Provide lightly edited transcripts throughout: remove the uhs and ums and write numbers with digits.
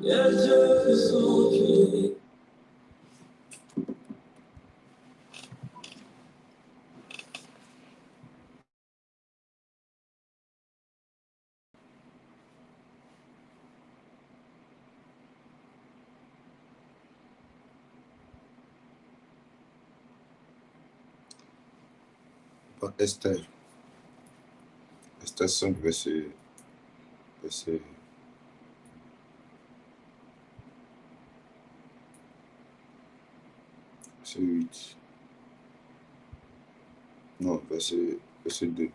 Les yeux sont clés. Esther 5, verset 8. Non, verset 2.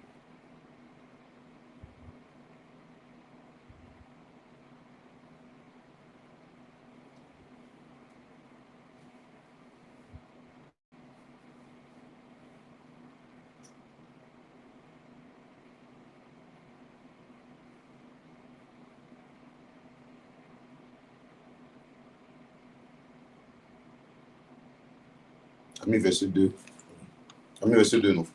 Ami verset 2. Ami verset 2, non.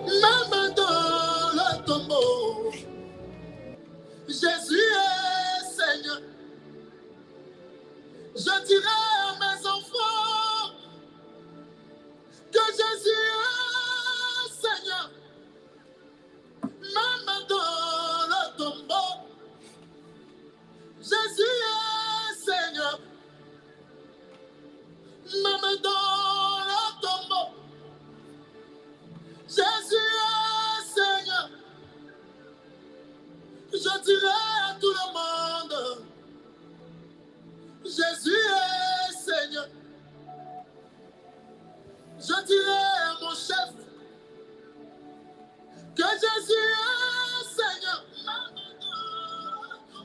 Même dans le tombeau, Jésus est Seigneur. Je dirai à mes enfants que Jésus est Seigneur. Même dans le tombeau, Jésus est Seigneur. Même dans le tombeau, Jésus est Seigneur. Je dirai à tout le monde, Jésus est Seigneur. Je dirai à mon chef que Jésus est Seigneur.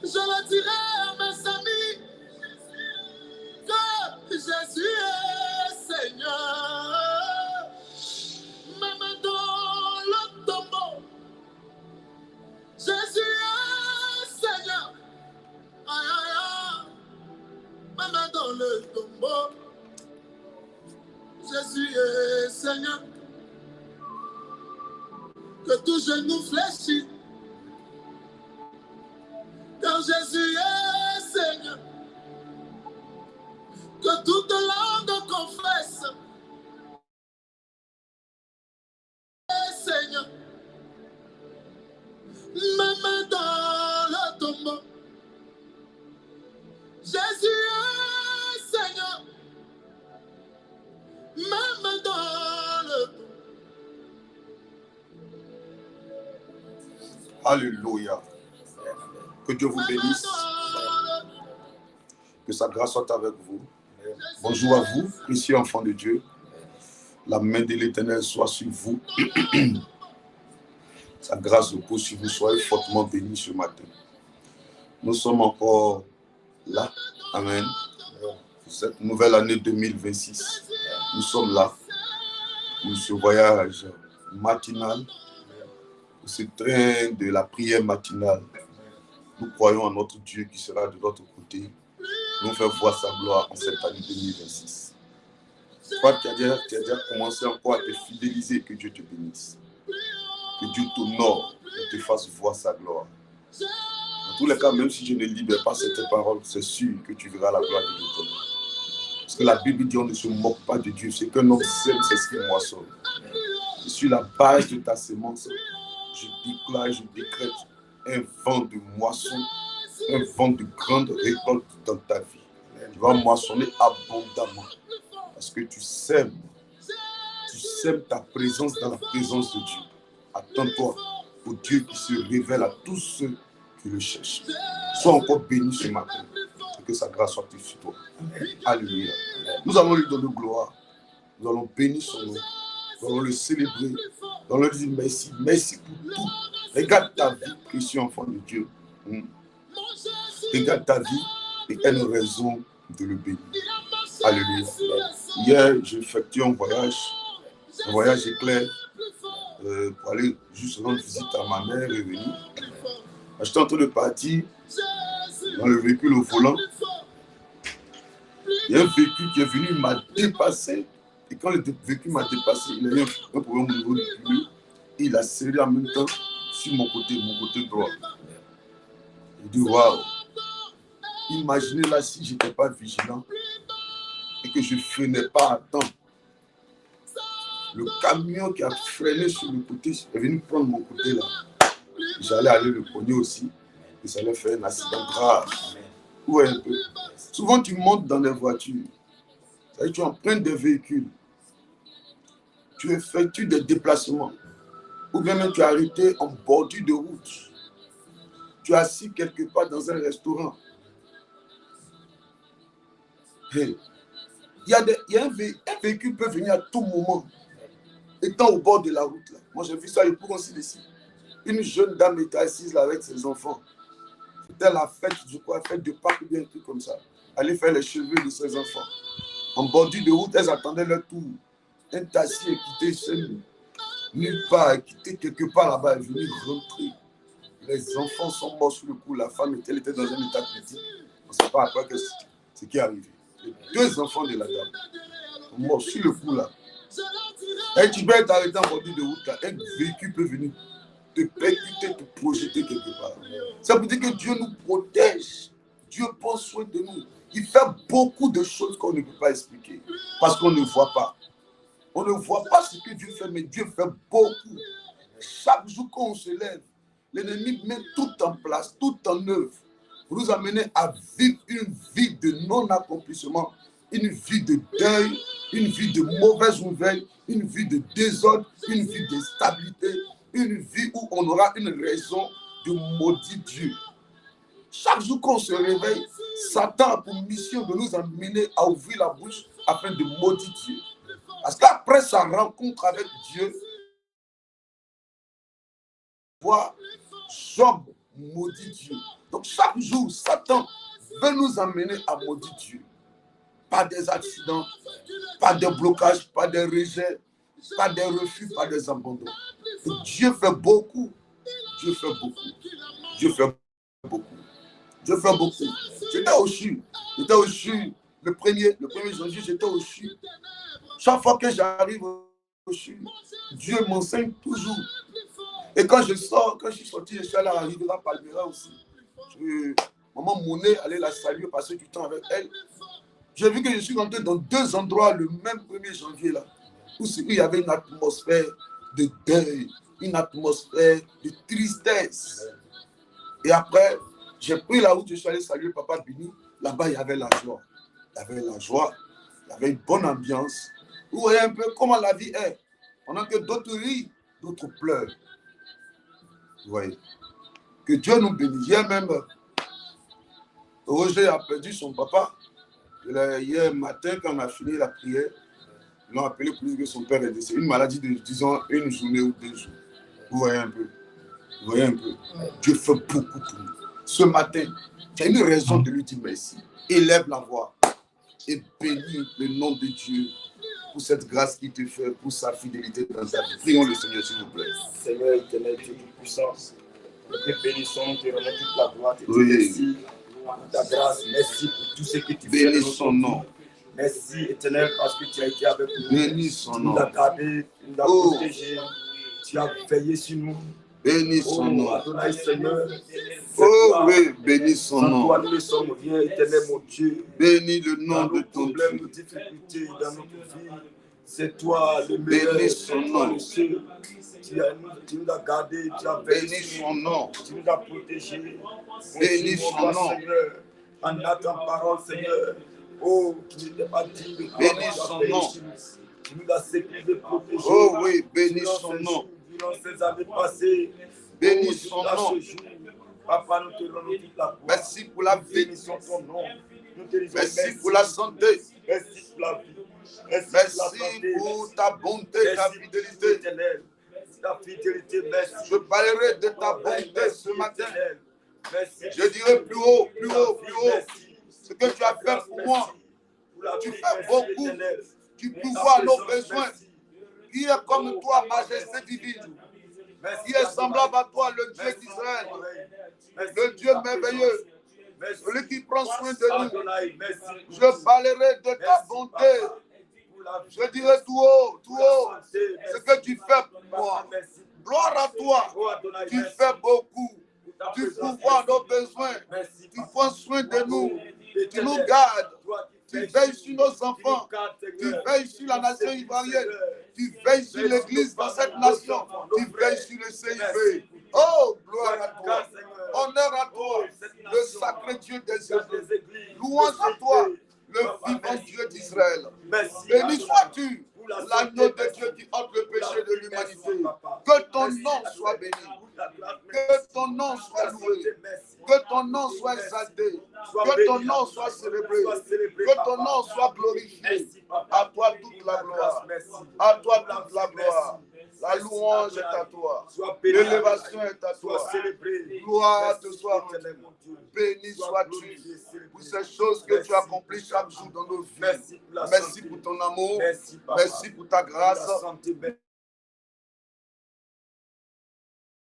Je le dirai à mes amis que Jésus est Seigneur. Même dans le tombeau, Jésus est Seigneur. Aïe, aïe, aïe. Même dans le tombeau, Jésus est Seigneur. Que tout genou fléchit, car Jésus est Seigneur. Que toute langue confesse, est Seigneur. Même dans le tombeau, Jésus est Seigneur. Même dans le tombeau. Alléluia. Que Dieu vous bénisse. Que sa grâce soit avec vous. Bonjour à vous, précieux enfants de Dieu. La main de l'Éternel soit sur vous. Sa grâce repose sur vous. Soyez fortement bénis ce matin. Nous sommes encore là. Amen. Pour cette nouvelle année 2026. Nous sommes là. Pour ce voyage matinal. Pour ce train de la prière matinale. Nous croyons en notre Dieu qui sera de notre côté, nous faire voir sa gloire en cette année 2026. Toi, tu as déjà commencé encore à te fidéliser, que Dieu te bénisse. Que Dieu t'honore et te fasse voir sa gloire. Dans tous les cas, même si je ne libère pas cette parole, c'est sûr que tu verras la gloire de Dieu. Parce que la Bible dit on ne se moque pas de Dieu. C'est qu'un homme sème, c'est ce qu'il moissonne. Et sur la base de ta sémence, je déclare, je décrète un vent de moisson, un vent de grande récolte dans ta vie. Tu vas moissonner abondamment. Parce que tu sèmes ta présence dans la présence de Dieu. Attends-toi au Dieu qui se révèle à tous ceux qui le cherchent. Sois encore béni ce matin et que sa grâce soit sur toi. Alléluia. Nous allons lui donner gloire. Nous allons bénir son nom. Nous allons le célébrer. Nous allons lui dire merci. Merci pour tout. Regarde ta vie, précieux enfant de Dieu. Regarde ta vie et elle a une raison de le bénir. Alléluia. Hier, j'ai effectué un voyage éclair pour aller juste rendre visite à ma mère et venir. J'étais en train de partir dans le véhicule au volant. Il y a un véhicule qui est venu, il m'a dépassé. Et quand le véhicule m'a dépassé, il a eu un problème au niveau du pneu. Et il a serré en même temps sur mon côté droit. Je dis waouh! Imaginez là si je n'étais pas vigilant et que je ne freinais pas à temps. Le camion qui a freiné sur le côté est venu prendre mon côté là. J'allais aller le cogner aussi et ça allait faire un accident grave. Ouais, un peu. Souvent tu montes dans des voitures, c'est-à-dire tu empruntes des véhicules, tu effectues des déplacements ou bien même tu es arrêté en bordure de route. Tu es assis quelque part dans un restaurant. Hey. Un véhicule peut venir à tout moment, étant au bord de la route. Là. Moi, j'ai vu ça, il pourrait aussi ici. Une jeune dame était assise là avec ses enfants. C'était la fête, je crois, fête de Pâques ou bien un truc comme ça. Elle allait faire les cheveux de ses enfants. En bordure de route, elles attendaient leur tour. Un taxi est quitté nulle part, est quitté quelque part là-bas, elle est venue rentrer. Les enfants sont morts sur le coup. La femme, elle était dans un état critique. On ne sait pas après ce qui est arrivé. Les deux enfants de la dame sont morts sur le coup là. Et tu peux être arrêté en bordure de route là. Un véhicule peut venir te percuter, te projeter quelque part. Ça veut dire que Dieu nous protège. Dieu prend soin de nous. Il fait beaucoup de choses qu'on ne peut pas expliquer. Parce qu'on ne voit pas. On ne voit pas ce que Dieu fait, mais Dieu fait beaucoup. Chaque jour qu'on se lève, l'ennemi met tout en place, tout en œuvre, pour nous amener à vivre une vie de non-accomplissement, une vie de deuil, une vie de mauvaises nouvelles, une vie de désordre, une vie d'instabilité, une vie où on aura une raison de maudire Dieu. Chaque jour qu'on se réveille, Satan a pour mission de nous amener à ouvrir la bouche afin de maudire Dieu. Parce qu'après sa rencontre avec Dieu, voir Job maudit Dieu. Donc chaque jour, Satan veut nous amener à maudire Dieu. Pas des accidents, pas de blocages, pas de rejets, pas de refus, pas des abandons. Donc, Dieu fait beaucoup. Dieu fait beaucoup. Dieu fait beaucoup. Dieu fait beaucoup. J'étais au CHU. Le 1er janvier, j'étais au CHU. Chaque fois que j'arrive au CHU, Dieu m'enseigne toujours. Et quand je suis sorti, je suis allé à Riviera Palmera aussi. Maman Monet allait la saluer, passer du temps avec elle. J'ai vu que je suis rentré dans deux endroits le même 1er janvier là, où il y avait une atmosphère de deuil, une atmosphère de tristesse. Et après, j'ai pris la route, je suis allé saluer Papa Bini. Là-bas, il y avait la joie. Il y avait la joie, il y avait une bonne ambiance. Vous voyez un peu comment la vie est. Pendant que d'autres rient, d'autres pleurent. Vous voyez. Que Dieu nous bénisse. Hier même, Roger a perdu son papa. Hier matin, quand on a fini la prière, ils l'ont appelé pour dire que son père est décédé. Une maladie de, disons, une journée ou 2 jours. Vous voyez un peu. Vous voyez un peu. Dieu fait beaucoup pour nous. Ce matin, tu as une raison de lui dire merci. Élève la voix et bénis le nom de Dieu pour cette grâce qu'il te fait, pour sa fidélité dans sa vie. Prions le Seigneur, s'il vous plaît. Seigneur éternel, Dieu tout-puissant, Nous te bénissons, nous te rendons toute la gloire. Oui. Merci pour ta grâce. Merci pour tout ce que tu fais. Bénis son nom. Merci, Éternel, parce que tu as été avec nous. Bénis son Tu nous nom. as gardés, tu nous as protégés. Tu as veillé sur nous. Bénis son nom. Adonai, Seigneur. Oh oui, bénis son Sans nom. toi, nous ne sommes rien, Éternel, mon Dieu. Bénis le nom Dans de nos ton problèmes, Dieu. nos difficultés, dans notre vie, c'est toi le meilleur. Bénis son C'est toi nom. le seul. Tu nous as gardés, tu as veillé Bénis sur son nous. nom. Tu nous as protégés. Bénis Mon son roi, nom. Seigneur, en ta parole, Seigneur. Oh, qui n'était pas digne de toi. Bénis son nom. Tu nous as sécurisé, protégés. Oh oui, bénis Durant son ces nom. jours, durant ces années passées. Bénis Oh, son jusqu'à nom. ce jour. Papa, nous te rendons toute la gloire. Merci pour la Nous vie. bénissons ton nom. Nous te disons Merci pour la santé. Merci pour la vie. Merci Merci pour ta bonté, ta fidélité. éternelle. Ta fidélité, merci. Je parlerai de ta bonté ce matin. Merci. Je dirai plus haut, plus haut, plus haut. Merci. Ce que tu as fait pour moi. Tu fais beaucoup. Tu pourvois nos besoins. Qui est comme toi, majesté divine? Qui est semblable à toi, le Dieu d'Israël, le Dieu merveilleux, celui qui prend soin de nous. Je parlerai de ta bonté. Je dirai tout haut, ce que tu fais pour moi. Gloire à toi. Tu fais beaucoup. Tu pourvois nos besoins. Tu prends soin de nous. Tu nous gardes. Tu veilles sur nos enfants. Tu veilles sur la nation ivoirienne. Tu veilles sur l'église dans cette nation. Tu veilles sur le CIV. Oh, gloire à toi. Honneur à toi, le sacré Dieu des œuvres. Louange à toi, le vivant Dieu d'Israël. Béni sois-tu, l'agneau de Dieu qui ôte le péché de l'humanité. Que ton nom soit béni. Que ton nom soit loué. Que ton nom soit exalté. Que ton nom soit célébré. Que ton nom soit glorifié. À toi toute la gloire. À toi toute la gloire. La louange est à toi. L'élévation est à toi. Gloire te soit rendue. Béni sois-tu pour ces choses que tu accomplis chaque jour dans nos vies. Merci pour ton amour. Merci pour ta grâce.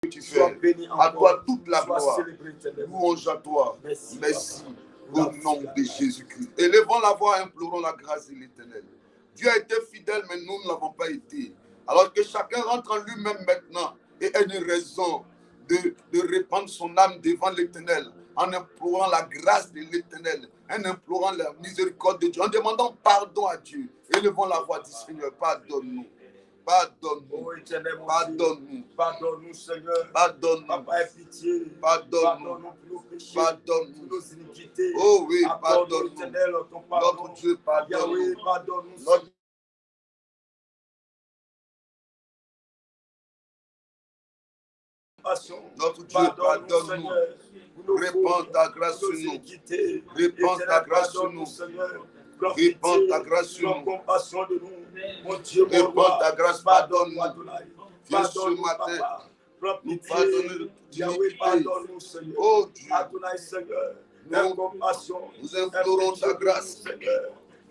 Tu fais. À toi toute la gloire. Louange à toi. Merci. Au nom de Jésus-Christ. Élevons la voix et implorons la grâce de l'Éternel. Dieu a été fidèle, mais nous ne l'avons pas été. Alors que chacun rentre en lui-même maintenant et a une raison de répandre son âme devant l'Éternel en implorant la grâce de l'Éternel, en implorant la miséricorde de Dieu, en demandant pardon à Dieu. Élevons la voix du Seigneur. Pardonne-nous. Pardonne-nous. Pardonne-nous. Pardonne-nous, Seigneur. Pardonne-nous. Papa, aie pitié. Pardonne-nous. Pardonne-nous pour nos péchés. Pardonne-nous. Pour nos iniquités. Oh oui, Accorde, pardonne-nous. Éternel, ton pardon. Notre Dieu, pardonne-nous. Yahweh, pardonne-nous. Notre Notre Dieu, pardonne-nous. Répands ta grâce sur nous. Répands ta grâce sur nous. Répands ta grâce sur nous. Compassion de nous. Mon Dieu, mon Répands roi, ta grâce, pardonne-nous. Viens ce matin, nous pardonner de toute Yahweh, pardonne-nous, Seigneur. Oh Dieu, Adonai, Seigneur, nous implorons ta grâce.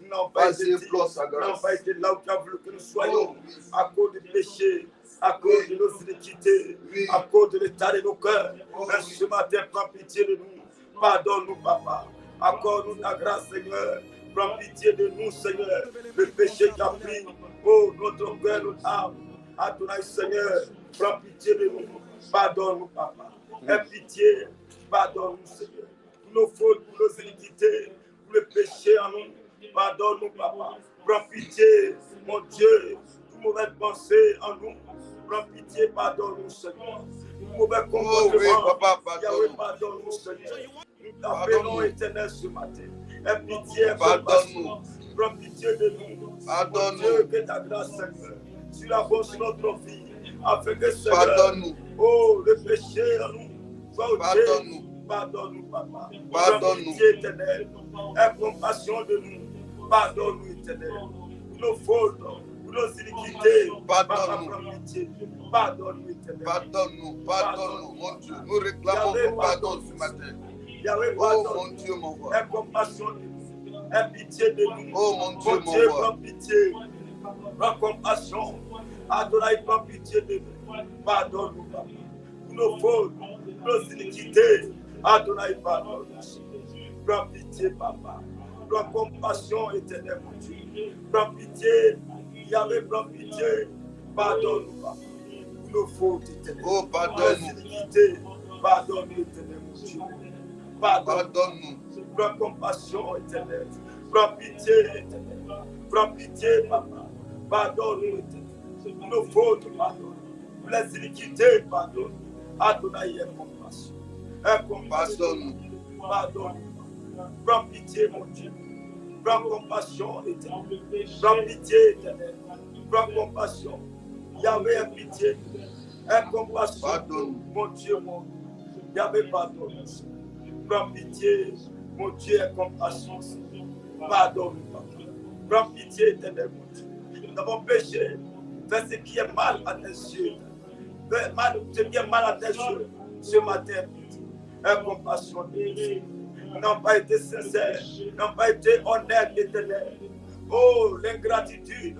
Nous n'avons Vas-y, implore ta grâce. pas été là où tu as voulu que nous soyons à cause du péché, à cause de nos iniquités, à cause de l'état de nos cœurs. Mais ce matin, prends pitié de nous. Pardonne-nous, Papa. Accorde-nous ta grâce, Seigneur. Prends pitié de nous, Seigneur. Le péché qui a pris, oh, notre cœur, notre âme. Adonai, Seigneur, prends pitié de nous. Pardonne-nous, Papa. Aie pitié. Pardonne-nous, Seigneur. Pour nos fautes, pour nos iniquités, pour le péché en nous. Pardonne-nous, Papa. Prends pitié, mon Dieu. Toute mauvaise pensée en nous. Prends pitié, pardonne-nous, Seigneur. Tout mauvais comportement. Oh oui, Papa, pardonne-nous. Pardonne-nous, Seigneur. Nous t'appelons éternel ce matin. Aie pitié, pardonne-nous. Prends pitié de nous. Pardonne-nous. Dieu, que ta grâce, Seigneur, sur la bonne sur notre vie, afin que, Seigneur, pardonne-nous. Oh, le péché en nous soit ôté. Pardonne-nous. Pardonne-nous, Papa. Pardonne-nous. Prends pitié, éternel. Aie compassion de nous. Pardonne-nous, éternel. Pour nos fautes, pour nos iniquités. Pardonne-nous. Papa, prends pitié. Pardonne-nous, éternel. Pardonne-nous, pardonne-nous, mon Dieu. Nous réclamons ton pardon ce matin. Yahweh, Oh pardonne. mon Dieu, mon roi. Aie compassion de nous. Aie pitié de nous. Oh mon Dieu, mon Dieu, roi. prends pitié. Prends compassion. Adonai, prends pitié de nous. Pardonne-nous, Papa. pour nos fautes, nos iniquités. Adonai, pardonne-nous. Prends pitié, papa. Prends compassion éternelle, mon Dieu. Prends pitié. Yahweh, prends pitié. Pardonne-nous, papa. Pour nos fautes éternelles. Oh, pardonne-nous. Nos iniquités. Pardonne-nous, éternel, mon Dieu. Pardonne-nous. Prends compassion éternelle. Prends pitié éternelle. Prends pitié, papa. Pardonne-nous éternel. Pour nos fautes, pardonne. Pour les iniquités, pardonne. Adonai, aie compassion. Aie compassion. Pardonne. Prends pitié, mon Dieu. Prends compassion éternelle. Prends pitié éternelle. Prends compassion. Yahweh, aie pitié. Aie compassion. Pardonne. Mon Dieu, mon Dieu. Yahweh, pardonne. Prends pitié. Mon Dieu, aie compassion. Pardonne, papa. Prends pitié éternelle, mon Dieu. Nous avons péché. Fais ce qui est mal à tes yeux. Fais ce qui est mal à tes yeux. Ce matin, aie compassion de nous. N'ont pas été sincères, n'ont pas été honnêtes, éternel. Oh, l'ingratitude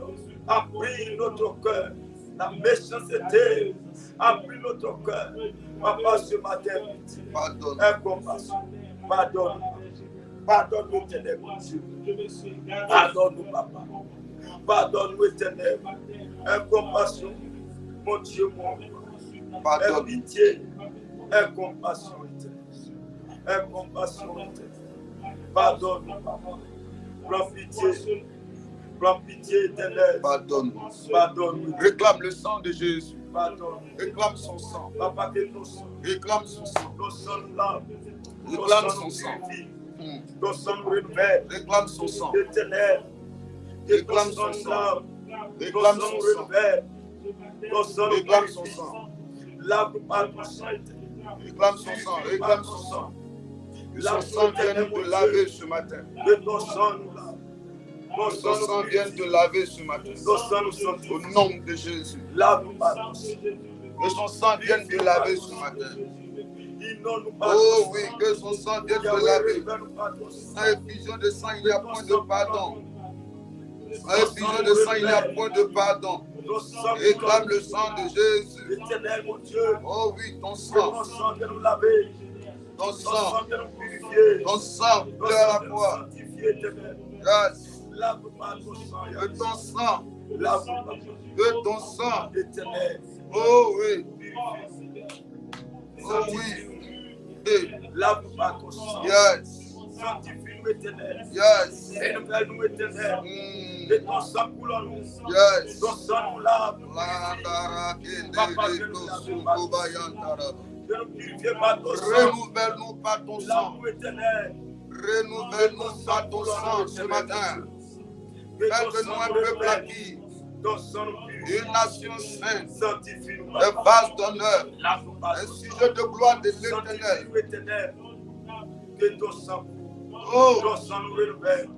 a pris notre cœur. La méchanceté a pris notre cœur. Papa, ce matin, Pardonne. aie compassion. Pardonne. Pardonne-nous, éternel, mon Dieu. Pardonne-nous, papa. Pardonne-nous, éternel. Aie compassion, mon Dieu, mon Dieu. Aie Pardonne. pitié. Aie compassion, éternel. Aie compassion, éternel. Pardonne-nous, papa. Prends pitié. Prends pitié, éternel. Pardonne. Pardonne-nous. Réclame le sang de Jésus. Pardonne. Réclame son sang. Papa, que nos sangs, Réclame son sang. nos sangs nous lavent. Nos Réclame sangs son nous sang. purifient. Hmm. Nos sangs nous renouvellent. Réclame son sang. Éternel. Que Réclame nos son sangs nous sang. lavent. Nos Réclame sangs son nous sang. renouvellent. Nos sangs nous Réclame son purifient. sang. Lave-nous par ton sang, éternel. Réclame son sang. Réclame son sang. Que son sang vienne te laver ce matin. Que ton sang nous lave. Ton Que son sang vienne te laver ce matin. Ton sang nous sanctifie. Au nom de Jésus. Lave-nous par ton sang. Que son sang vienne te laver ce matin. Inonde-nous par Oh ton oui, sang. que son sang vienne te Yahweh, laver. révèle-nous par ton sang. Sans effusion de sang, il n'y a point de pardon. Sans effusion de sang, il n'y a point de pardon. Ton sang nous Réclame le sang de Jésus. Éternel, mon Dieu. Oh oui, ton Que sang. ton sang vienne nous laver. Ton Ton sang. sang vienne nous purifier. Ton sang Ton pleure à sang la vienne nous fois. sanctifier, éternel. Yes. Lave-nous par ton sang, Que Yahweh. ton sang. Lave-nous par ton sang. Que ton sang. Éternel. Oh oui. Purifie-nous. Oh oui. Hey. Lave-nous par ton sang. Yes. Sanctifie-nous, éternel. Yes. Renouvelle-nous, éternel. Mm. Et ton sang coule en nous. Yes. Ton sang nous lave. Landara kende de tosun kobayantara. De nous purifier par ton sang. Renouvelle-nous par ton sang. Lave-nous, éternel. Renouvelle-nous par ton sang ce matin. Que ton Fais-nous sang un nous peuple renouvelle. acquis, Ton sang nous purifie. une nation sainte, Sanctifie-nous. un vase d'honneur, Lave-nous par un ton sang. sujet de gloire de l'éternel. Sanctifie-nous, éternel. Que ton sang Oh, ton sang nous renouvelle.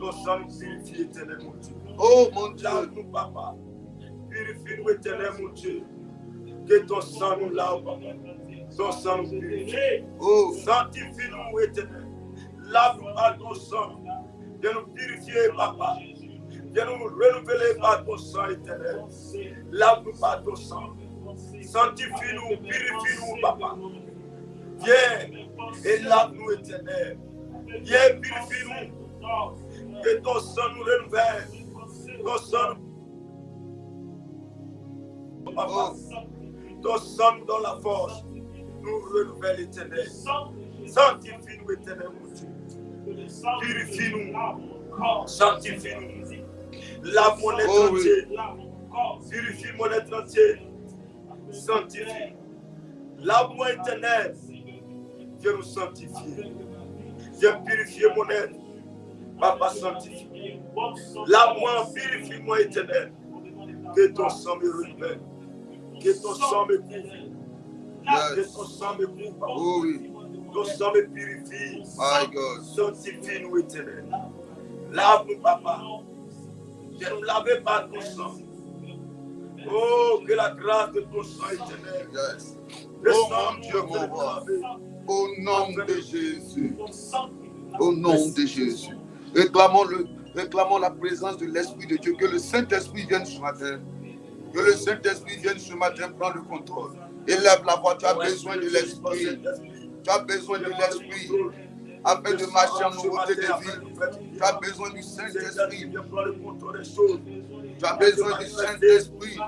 Ton sang nous purifie, éternel, mon Dieu. oh mon Dieu. Lave-nous, papa. Purifie-nous, éternel, mon Dieu. Que ton sang nous lave, papa. Ton sang nous purifie. Oh, Sanctifie-nous, éternel. Lave-nous par ton sang. Viens nous purifier, papa. Viens nous renouveler par ton sang, éternel. Lave-nous par ton sang. Sanctifie-nous, purifie-nous, papa. Viens et lave-nous, éternel. Viens, purifie-nous. Que ton sang nous renouvelle. Ton sang nous... Papa. Ton sang nous donne la force. Nous renouvelle, éternel. Sanctifie-nous, éternel, mon Dieu. Purifie-nous. Sanctifie-nous. Lave mon être Oh oui. entier. Purifie mon être entier. Sanctifie. Lave-moi, éternel. Viens nous sanctifier. Viens purifier mon être. Papa, sanctifie. Lave-moi, purifie-moi, éternel. Que ton sang me renouvelle. Que ton sang me couvre. Que yes. ton sang me couvre, papa. Oh oui. Ton sang me purifie. My God. Sanctifie-nous, éternel. Lave-nous, papa. Viens nous laver par ton sang. Oh, que la grâce de ton sang éternel. Yes. Le Oh sang mon Dieu, mon nous roi. laver. Au nom de Jésus. Au nom de Jésus. Réclamons la présence de l'Esprit de Dieu. Que le Saint-Esprit vienne ce matin Que le Saint-Esprit vienne ce matin prendre le contrôle. Élève la voix, tu as besoin de l'Esprit. Tu as besoin de l'Esprit afin de marcher en nouveauté de vie. Tu as besoin du Saint-Esprit. Tu as besoin du Saint-Esprit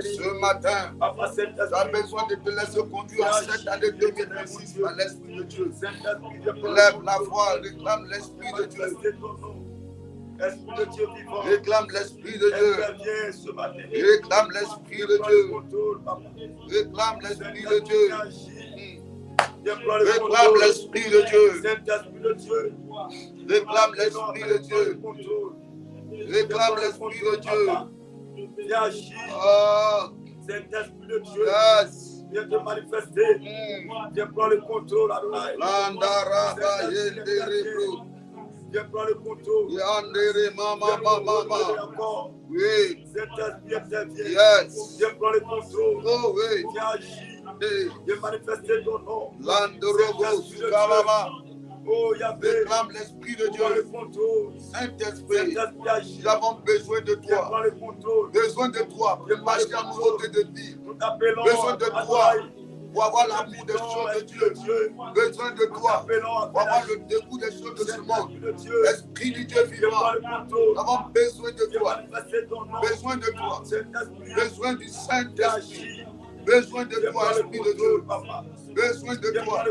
ce matin. Tu as besoin de te laisser conduire en cette année 2026 par l'Esprit de Dieu. Lève la voix, réclame l'Esprit de Dieu. Esprit de Dieu vivant. Réclame l'Esprit de Dieu. Réclame l'Esprit de Dieu. Réclame l'Esprit de Dieu. Réclame l'Esprit de Dieu. Réclame l'Esprit de Dieu. Réclame l'Esprit de Dieu. Viens agir. Saint-Esprit de Dieu. Yes. Viens te manifester. Viens prendre le contrôle, Adonai. Landaraba yenderebro. Viens prendre le contrôle. Yandere mama. Oui. Saint-Esprit intervient. Yes. Viens prendre le contrôle. Oh oui. Viens agir. Viens manifester ton nom. Landorobo sukalama. Oh Yahvé. Réclame l'Esprit de Prends le Dieu. contrôle. Saint-Esprit, Saint-Esprit agit. nous avons besoin de Viens toi. prendre le contrôle. Besoin de toi pour marcher en nouveauté de vie. Nous t'appelons. Besoin de toi pour avoir l'amour des choses de Dieu. Besoin de toi pour avoir le dégoût des choses de ce monde. Esprit du Dieu vivant, nous avons besoin de toi. Besoin de toi. Besoin du Saint-Esprit. Besoin de toi, Esprit de Dieu. Besoin de toi.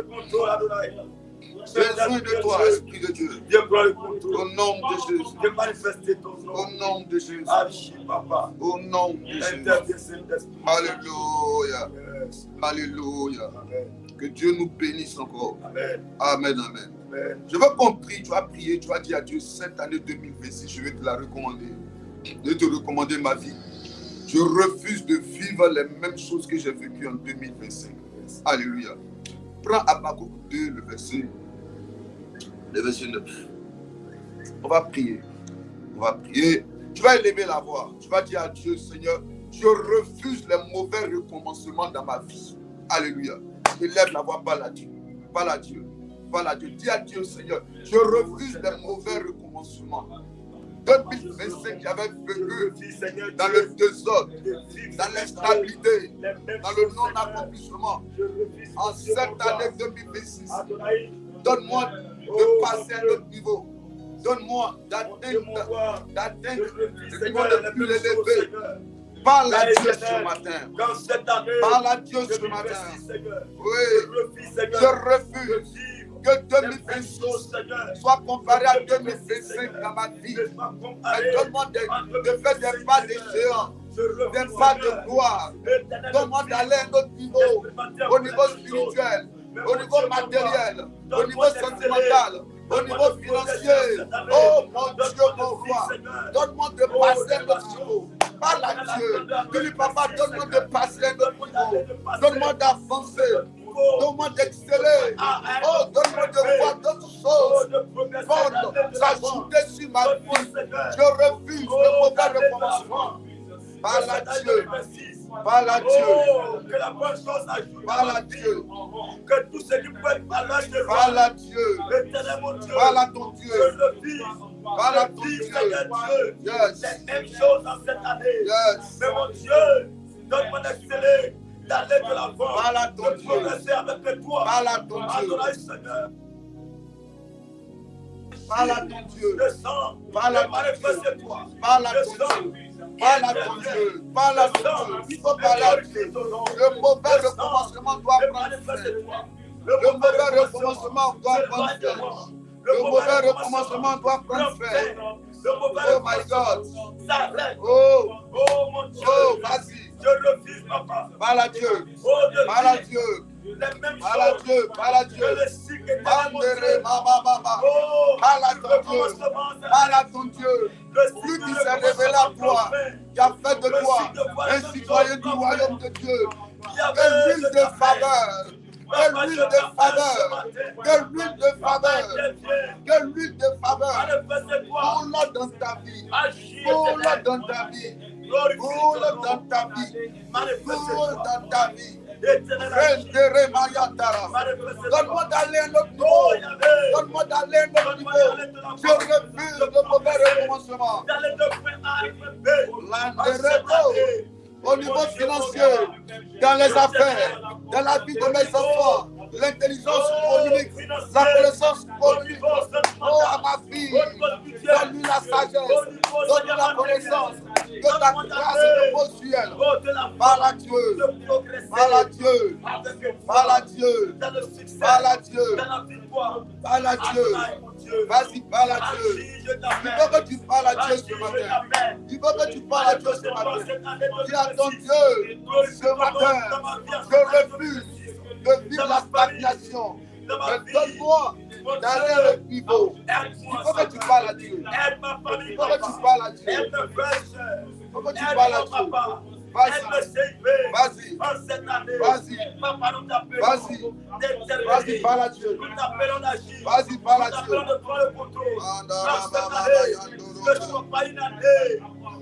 Besoin de toi, Esprit de Dieu. Viens prendre le contrôle. Au nom de Jésus. Viens manifester ton nom. Au nom de Jésus. Agis, papa. Au nom de Jésus. Interviens, Saint-Esprit. Alléluia. Yes. Alléluia. Amen. Que Dieu nous bénisse encore. Amen. Amen, amen. Amen. Je veux qu'on prie, tu as prié, tu as dit à Dieu, cette année 2026, je vais te la recommander. Je vais te recommander ma vie. Je refuse de vivre les mêmes choses que j'ai vécues en 2025. Yes. Alléluia. Prends Habakkuk 2, le verset 9. On va prier. On va prier. Tu vas élever la voix. Tu vas dire à Dieu, Seigneur, je refuse les mauvais recommencements dans ma vie. Alléluia. Élève la voix, parle à Dieu. Parle à Dieu. Parle à Dieu. Dis à Dieu, Seigneur, je refuse les mauvais recommencements. 2025, j'avais vécu dans le désordre, dans l'instabilité, dans le non-accomplissement. En cette année 2026, donne-moi de passer à un autre niveau. Donne-moi d'atteindre le niveau le plus élevé. Parle à Dieu ce matin. Parle à Dieu ce matin. Oui, je refuse que 2026 soit comparé à 2025 dans ma vie. Mais donne-moi de faire des pas de géant, des pas de gloire. Donne-moi d'aller à un autre niveau, au niveau spirituel, au niveau matériel, au niveau sentimental, au niveau financier. Oh mon Dieu, mon roi, donne-moi de passer à un autre niveau. Parle à Dieu. Dis-lui, papa, donne-moi de passer à un autre niveau. Donne-moi d'avancer. Donne-moi d'exceller. Oh, donne-moi de voir d'autres choses. Bonnes, s'ajouter sur ma vie. Je refuse le mauvais recommencement. Parle à Dieu. Parle à Dieu. Que la bonne chose ajoute. Parle à Dieu. Que tout ce qui peut être malade de Parle à Dieu. l'éternel mon Dieu. Parle à ton Dieu. Que je vis. Parle à ton Dieu. Yes. Les mêmes choses dans cette année. Yes. Mais mon Dieu, donne-moi d'exceller, d'aller de l'avant, Parle à ton de Dieu. progresser avec toi. Parle à ton Dieu. Adonai Seigneur. Parle à ton Dieu. Je sens. Parle à le ton manifeste Dieu. toi. Parle à Je ton sens. Dieu. Parle à ton Dieu. Parle à ton Dieu. Il faut parler à Dieu. Le mauvais recommencement doit prendre fin. Le mauvais recommencement doit prendre fin. Le mauvais recommencement doit prendre fin. Oh my God. Oh. Oh mon Dieu. Oh, vas-y. Je refuse, papa. Parle à Dieu. Oh, je Parle à vis Dieu. les mêmes Parle à choses Dieu. Parle à que Dieu. le cycle est Bandere, mama. Oh, Parle à ton Dieu. Parle à ton Dieu. Lui qui s'est révélé à toi, qui a fait de toi un citoyen du royaume de Dieu. Que l'huile de faveur, que l'huile de faveur, que l'huile de faveur, que l'huile de faveur, roule dans ta vie, roule dans ta vie, roule dans ta vie, roule dans ta vie. Donne-moi d'aller à un autre niveau. Donne-moi d'aller à un autre niveau. Je refuse le mauvais recommencement. au niveau financier, dans les affaires, dans la vie de mes enfants, l'intelligence économique, la connaissance économique. Oh, à ma fille, donne-lui la sagesse, donne-lui la connaissance, que ta grâce repose sur elle. Parle à Dieu, parle à Dieu, parle à Dieu, parle à Dieu, parle à Dieu. Vas-y, parle à Dieu. Il faut que tu parles à Dieu ce matin. Il faut que tu parles à Dieu ce matin. Dis à ton Dieu, ce matin, je refuse de vivre la stagnation. Mais donne-moi d'aller à un niveau. Il faut que tu parles à Dieu. Il faut que tu parles à Dieu. Il faut que tu parles à Dieu. Vas-y, vas-y, vas-y, vas-y, parle à Dieu. Vas-y, parle à Dieu.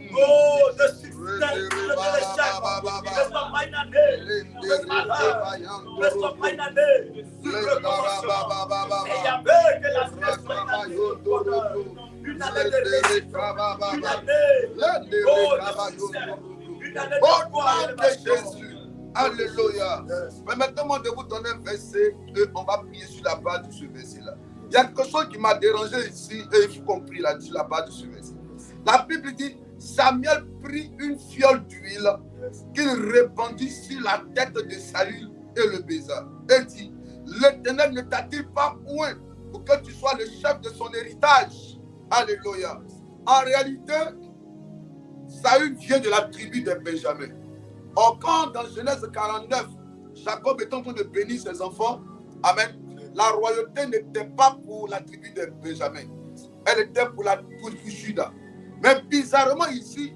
Oh, de succès, de l'échec. Ne sois pas une année de malheur. Ne sois pas une année de recommencement. Et il y avait que la vie soit une année de bonheur, une année de réussite, une année de succès, une année de gloire et de Jésus. Alléluia. Permettez-moi de vous donner un verset et on va prier sur la base de ce verset-là. Il y a quelque chose qui m'a dérangé ici et il faut compris là, sur la base de ce verset. La Bible dit Samuel prit une fiole d'huile qu'il répandit sur la tête de Saül et le baisa. Et dit, l'Éternel ne t'a-t-il pas point pour que tu sois le chef de son héritage? Alléluia. En réalité, Saül vient de la tribu de Benjamin. Or, quand dans Genèse 49, Jacob est en train de bénir ses enfants, amen, la royauté n'était pas pour la tribu de Benjamin. Elle était pour Juda. Mais bizarrement ici,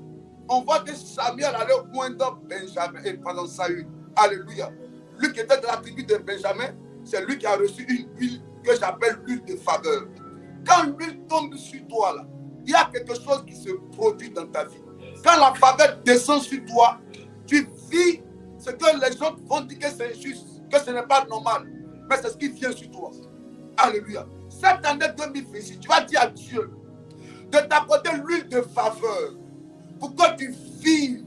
on voit que Samuel allait oindre Benjamin, et pardon, Saül. Alléluia. Lui qui était de la tribu de Benjamin, c'est lui qui a reçu une huile que j'appelle l'huile de faveur. Quand l'huile tombe sur toi, là, il y a quelque chose qui se produit dans ta vie. Quand la faveur descend sur toi, tu vis ce que les gens vont dire que c'est injuste, que ce n'est pas normal. Mais c'est ce qui vient sur toi. Alléluia. Cette année 2026, tu vas dire à Dieu de t'apporter l'huile de faveur pour que tu vives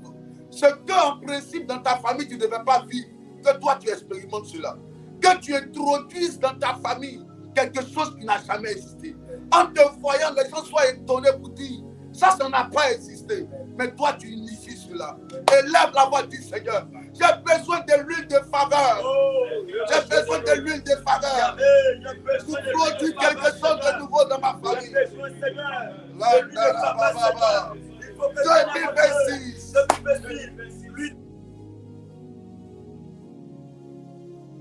ce que en principe dans ta famille tu ne devais pas vivre, que toi tu expérimentes cela, que tu introduises dans ta famille quelque chose qui n'a jamais existé. En te voyant, les gens soient étonnés pour dire ça n'a pas existé, mais toi tu inities cela. Élève la voix du Seigneur. J'ai besoin de l'huile de faveur. J'ai besoin de l'huile de faveur pour produire quelque chose de nouveau dans ma famille. 2026.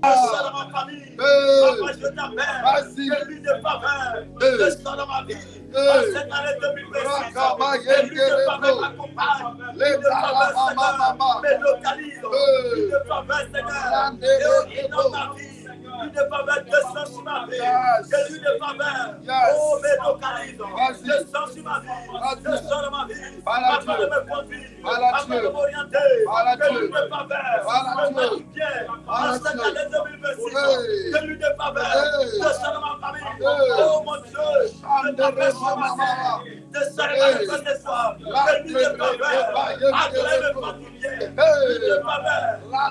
Dans ma famille, papa, je t'appelle, que lui de faveur, descends dans ma vie, dans cette année 2026, que lui de faveur m'accompagne, lui de faveur, Seigneur, me localise, lui de faveur, Seigneur, et dans ma vie, lui de faveur, descends sur ma vie, que lui de faveur, oh, me localise, descends sur ma vie, descends dans ma vie, papa de me conduire, papa de m'orienter, que lui de faveur, me marie bien, dans cette année 2026, que lui de faveur, descends dans ma famille, oh mon Dieu, je t'appelle ce matin, descends dans ma ce soir, que lui de faveur, agrée le particulier, lui de faveur,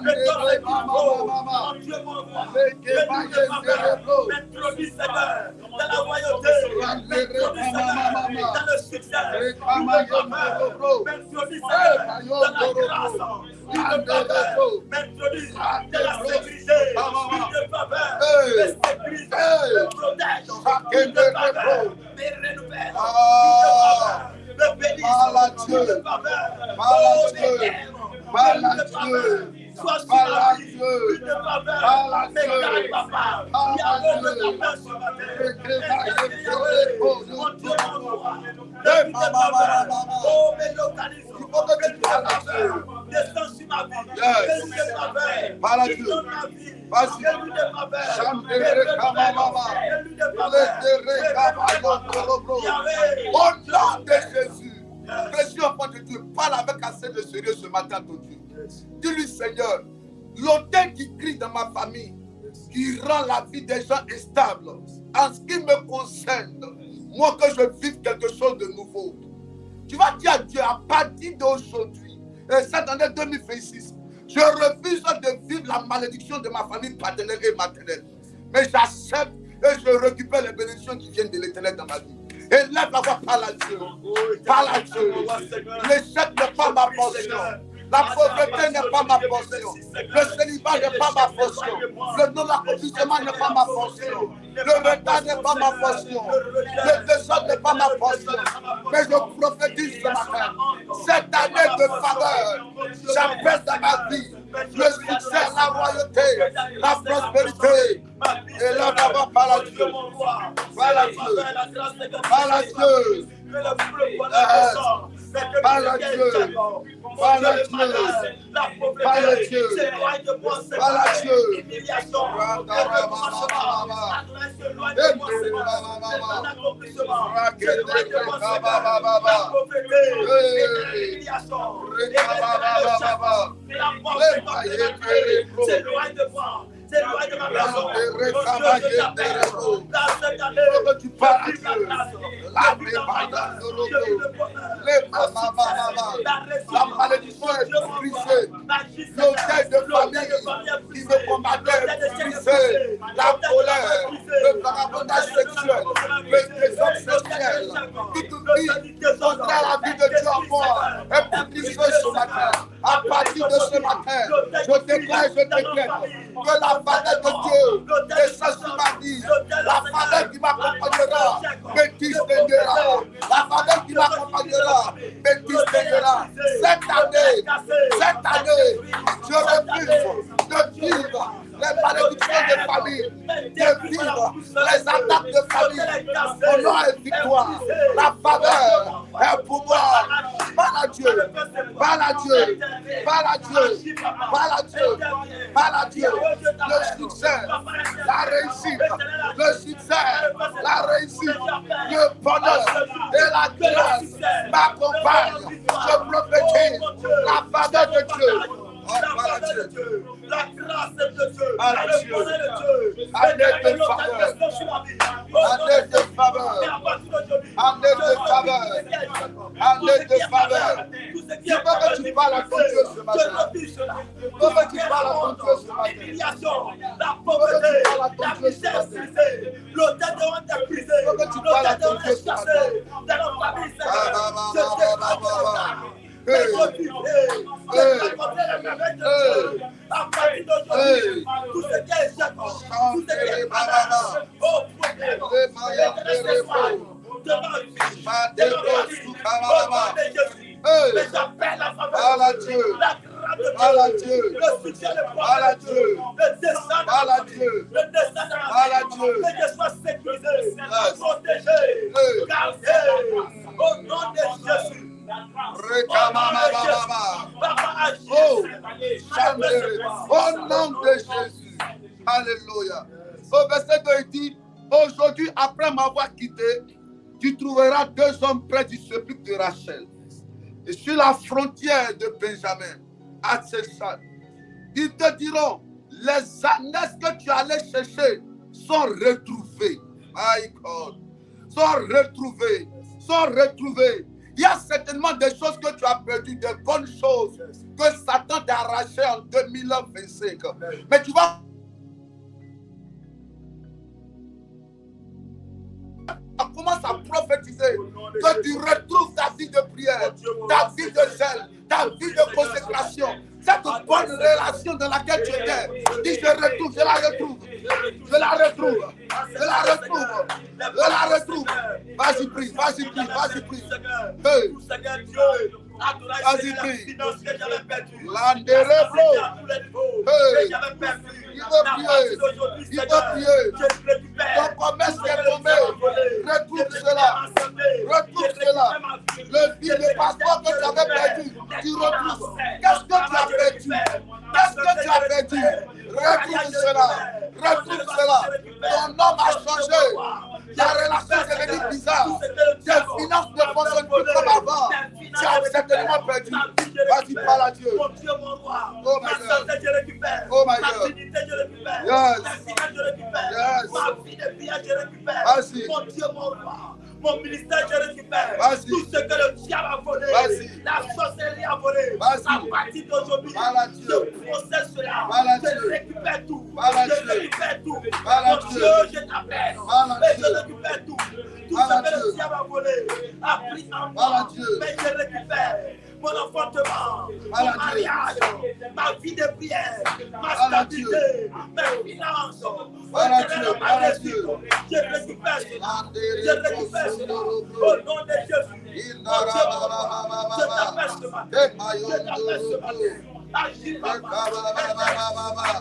que ton équipe, mon Dieu mon roi, que lui de faveur, m'introduis Seigneur, dans la royauté, m'introduis Seigneur, dans le succès, lui de faveur, m'introduis Seigneur, dans la grâce, lui de faveur, m'introduis dans la sécurité, lui de faveur, me sécurise, me protège, lui de faveur, me renouvelle, lui de faveur, me bénisse, lui de faveur, oh, me lui de faveur, sois sur ma vie, lui de faveur, me garde papa, Yahweh me t'appelle ce matin, mon Dieu mon roi, lui de faveur, oh, me localise, que lui de faveur, descends sur ma vie, que lui de faveur, qui donne ma vie, que lui de faveur, que lui de faveur, au nom de Jésus, précieux enfant de Dieu, parle avec assez de sérieux ce matin, ton Dieu. Dis-lui, Seigneur, l'autel qui crie dans ma famille, qui rend la vie des gens instable, en ce qui me concerne, moi que je vive quelque chose de nouveau. Tu vas dire à Dieu, à partir d'aujourd'hui, Et cette année 2026, je refuse de vivre la malédiction de ma famille paternelle et maternelle. Mais j'accepte et je récupère les bénédictions qui viennent de l'Éternel dans ma vie. Et lève la voix, parle à Dieu. Parle à Dieu. L'échec n'est pas ma portion. La pauvreté n'est pas ma portion. Le célibat n'est pas ma portion. Le non-accomplissement n'est pas ma portion. Le retard n'est pas ma portion. Le désordre n'est pas ma portion. Mais je prophétise ce matin. Cette année de faveur, j'appelle dans ma vie le succès, la royauté, la prospérité. Et là, d'abord, parle à Dieu. Parle à Dieu. Parle à Dieu. Parle à Dieu. Parle à Dieu. Parle à Dieu. Parle à Dieu. C'est loin de ma maison. La malédiction est brisée. L'autel de famille qui me combattait est brisé. La colère, le vagabondage sexuel, le désordre sexuel, toute vie contraire à la vie de Dieu en moi est brisée ce matin. À partir de ce matin, je déclare, que la faveur de Dieu descend sur ma vie. La faveur qui m'accompagnera me distinguera. La faveur qui m'accompagnera me distinguera. Cette année, je refuse de vivre les malédictions de famille, de vivre les attaques de famille. Mon nom est victoire. La faveur est pouvoir. Parle à Dieu. Parle à Dieu. Parle à Dieu. Parle à Dieu. Parle à Dieu. Le succès, la réussite, le succès, la réussite, le bonheur et la grâce m'accompagnent. Je prophétise la faveur de Dieu. La grâce de Dieu, le bonheur de Dieu, année de faveur, année de faveur, année de faveur, année de faveur. Je veux que tu parles à ton Dieu ce matin. Je veux que tu parles à ton Dieu ce matin. La pauvreté, la misère brisée, l'autel de honte est brisé, l'autel de honte est chassé, dans nos familles, Seigneur. Mais à partir d'aujourd'hui, tout ce qui est échec, tout ce qui est malheur, oh problème, mais j'appelle la faveur, la grâce de Dieu, le succès, le bonheur de Dieu, le descendre de Dieu, le descendre de Dieu, que je sois sécurisé, protégé, gardé, au nom de Jésus. Au nom de Jésus. Alléluia. Au verset 2, il dit, aujourd'hui, après m'avoir quitté, tu trouveras 2 hommes près du sépulcre de Rachel. Et sur la frontière de Benjamin, à Tsessal, ils te diront, les ânesses que tu allais chercher sont retrouvées. My God. Sont retrouvées. Il y a certainement des choses que tu as perdues, des bonnes choses que Satan t'a arrachées en 2025. Mais tu vas commence à prophétiser que tu retrouves ta vie de prière, ta vie de zèle, ta vie de consécration, cette bonne relation dans laquelle tu étais. Dis, je la retrouve. Vas-y, prie. Vas-y, prie. Vas-y, prie. Il veut prier. Ton commerce est tombé. Retrouve cela. Le billet de passeport que tu avais perdu, tu retrouves. Qu'est-ce que tu as perdu? Retrouve cela. Ton homme a changé. Ta relation est devenue bizarre. Tes finances ne fonctionnent plus comme avant. Tu as certainement perdu. Vas-y, parle à Dieu. Mon Dieu, mon roi. Oh my Ma santé, je récupère. Oh my Ma God. dignité, je récupère. Yes. Ma finance, je récupère. Yes. Ma vie de bien, je récupère. Vas-y. Mon Dieu, mon roi. Mon ministère, je récupère. Vas-y. Tout ce que le diable a volé. Vas-y. La sorcellerie a volé. À partir d'aujourd'hui, je possède cela. Je récupère tout. Je récupère tout. Mon Dieu, je t'appelle. Et je récupère tout. Tout ce que le diable a volé, a pris en moi. Mais je récupère mon enfantement, mon mariage, ma vie de prière, ma stabilité, mes finances, ma réussite. Je récupère cela. Je récupère cela. Au nom de Jésus. Mon Dieu, je t'appelle ce matin. Je t'appelle ce matin. Agis, papa.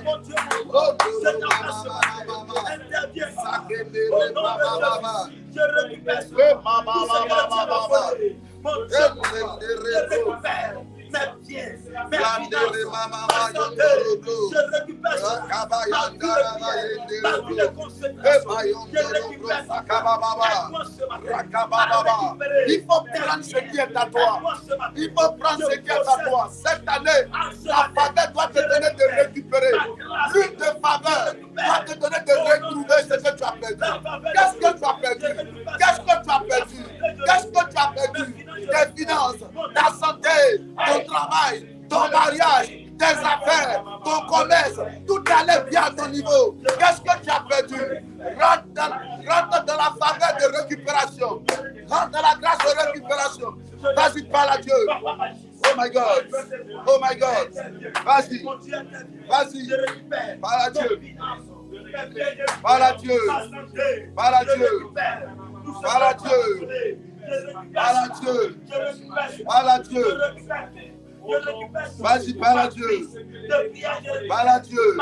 Mon Dieu, je t'appelle ce matin. Interviens, papa. Au nom de Jésus. Je récupère cela. Tout ce que le diable a volé. Mon Dieu, je récupère mes pieds, mes finances, ma santé. Je récupère cela. Ma vie de concentration. Je récupère ça. Aide-moi ce matin. Il faut prendre ce qui est à toi. Il faut prendre ce qui est à toi. Cette année, la faveur doit te donner de récupérer. L'huile de faveur doit te donner de retrouver ce que tu as perdu. Qu'est-ce que tu as perdu? Qu'est-ce que tu as perdu? Qu'est-ce que tu as perdu? Tes finances, ta santé, ton travail, ton mariage, tes affaires, ton commerce, tout allait bien à ton niveau. Qu'est-ce que tu as perdu? Rentre dans la faveur de récupération. Rentre dans la grâce de récupération. Vas-y, parle à Dieu. Oh my God. Oh my God. Vas-y. Vas-y. Parle à Dieu. Parle à Dieu. Parle à Dieu. Parle à Dieu. Parle à Dieu. Parle à Dieu. Vas-y, parle à Dieu. Parle à Dieu.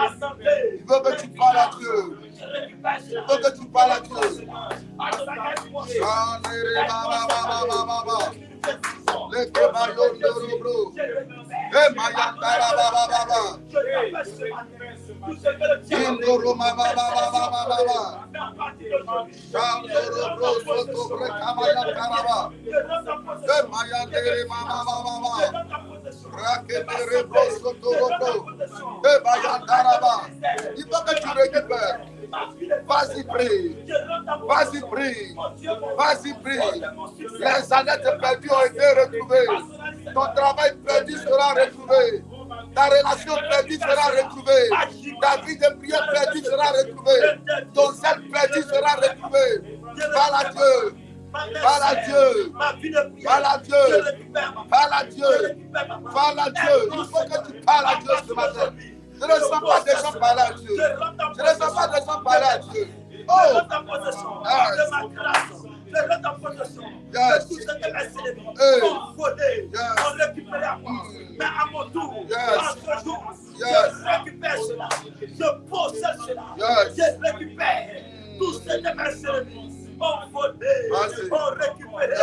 Il veut que tu parles à Dieu. Il veut que tu parles à Dieu. Il faut que tu récupères. Vas-y, prie. Vas-y, prie. Vas-y, prie. Les années perdues ont été retrouvées. Ton travail perdu sera retrouvé. Ta relation perdue sera retrouvée. Ta vie de prière perdue sera retrouvée. Ton zèle perdu sera retrouvé. Parle à Dieu. Parle à Dieu. Parle à Dieu. Parle à Dieu. Parle à Dieu. Il faut que tu parles à Dieu ce matin. Je ne sens pas des gens parler à Dieu. Je ne sens pas des gens parler à Dieu. Oh! De ma grâce. Je rends ta possession de tout ce que mes ennemis ont volé, ont récupéré à moi. Mais à mon tour, en ce jour, je récupère cela. Je possède cela. Je récupère tout ce que mes ennemis ont volé, ont récupéré.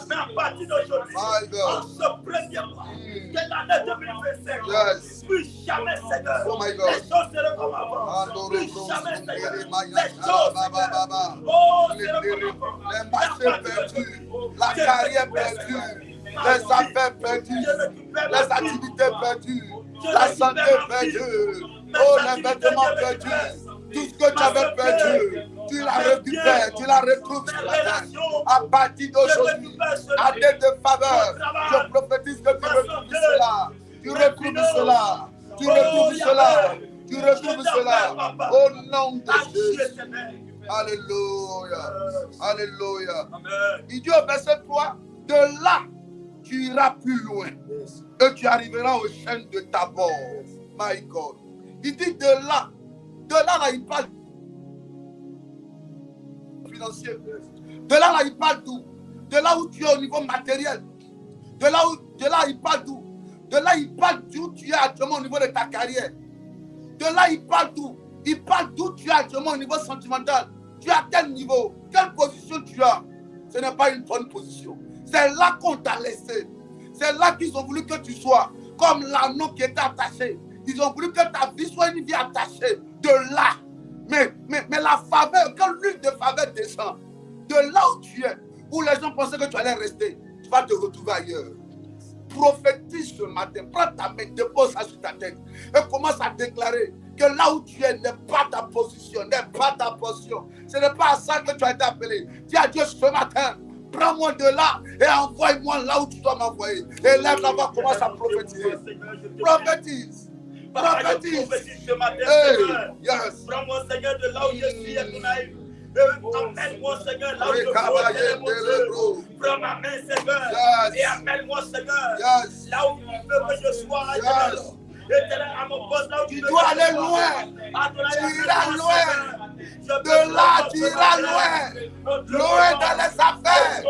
Mais à partir d'aujourd'hui, en ce premier mois de l'année 2025, plus jamais, Seigneur, les choses seront comme avant. Plus jamais, Seigneur, les choses, Seigneur, oh, seront comme avant. Les marchés perdus, la carrière perdue, les affaires perdues, les activités perdues, la santé perdue, oh, les vêtements perdus. Tout ce que tu avais perdu, tu la récupères, tu la retrouves ce matin. À partir d'aujourd'hui, à l'aide de faveur, je prophétise que tu retrouves cela. Tu retrouves cela. Tu retrouves cela. Tu retrouves cela. Au nom de Jésus. Alléluia. Alléluia. Il dit au verset 3, de là, tu iras plus loin. Et tu arriveras au chêne de Tabor. My God. Il dit de là. De là, il parle financier. De là, il parle d'où? De là où tu es au niveau matériel. De là, il parle d'où? De là, il parle d'où tu es actuellement au niveau de ta carrière. De là, il parle d'où? Il parle d'où tu es actuellement au niveau sentimental. Tu es à quel niveau? Quelle position tu as? Ce n'est pas une bonne position. C'est là qu'on t'a laissé. C'est là qu'ils ont voulu que tu sois comme l'anneau qui était attaché. Ils ont voulu que ta vie soit une vie attachée. De là. Mais la faveur, quand l'huile de faveur descend, de là où tu es, où les gens pensaient que tu allais rester, tu vas te retrouver ailleurs. Prophétise ce matin, prends ta main, dépose ça sur ta tête et commence à déclarer que là où tu es n'est pas ta position, n'est pas ta portion. Ce n'est pas à ça que tu as été appelé. Dis à Dieu ce matin, Prends-moi de là et envoie-moi là où tu dois m'envoyer. Et lève la voix, commence à prophétiser. Prophétise. Prophétise. Ce matin, Hey, Seigneur. yes. Prends-moi, Seigneur, de là où je suis, Adonai. Amène-moi, Seigneur, là où je veux, mon Dieu. Prends ma main, Seigneur. Yes. Et amène-moi, Seigneur. Yes. Là où tu veux que je sois, Adonai. Yes. Éternel, à mon poste, là où Tu veux dois que je aller sois. loin. Adonai, Tu iras amène-moi, loin. Seigneur. De là, tu iras loin. Loin dans les affaires.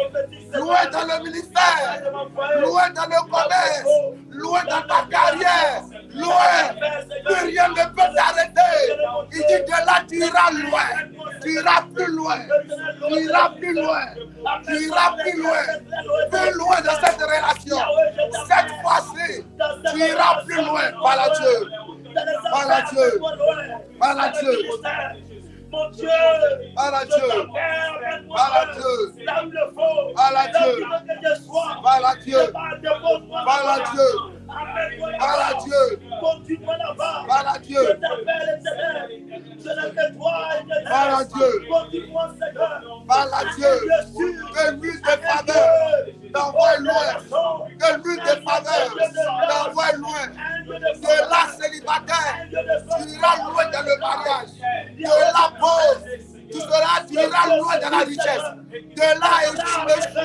Loin dans le ministère. Loin dans le commerce. Loin dans ta carrière. Loin. Plus rien ne peut t'arrêter. Il dit de là, tu iras loin. Tu iras plus loin. Tu iras plus loin. Tu iras plus loin. Plus loin de cette relation. Cette fois-ci, tu iras plus loin. Par la Dieu. Par la Dieu. Par la Dieu. Mon Dieu, par la Dieu, par la Dieu, là où il faut, par la Dieu, là où que je sois, par la Dieu, dépose-moi par la là-bas. Dieu, Amène-moi par la là-bas. Dieu, Conduis-moi là-bas. par la Dieu, Je t'appelle, Éternel. Je l'appelle toi, Éternel. par la Dieu, Conduis-moi, Seigneur. par la Dieu, que l'huile de faveur t'envoie loin, que l'huile de faveur t'envoie loin, de la célibataire, tu iras loin dans le mariage, de la pauvre, tu iras loin dans la richesse, de là et le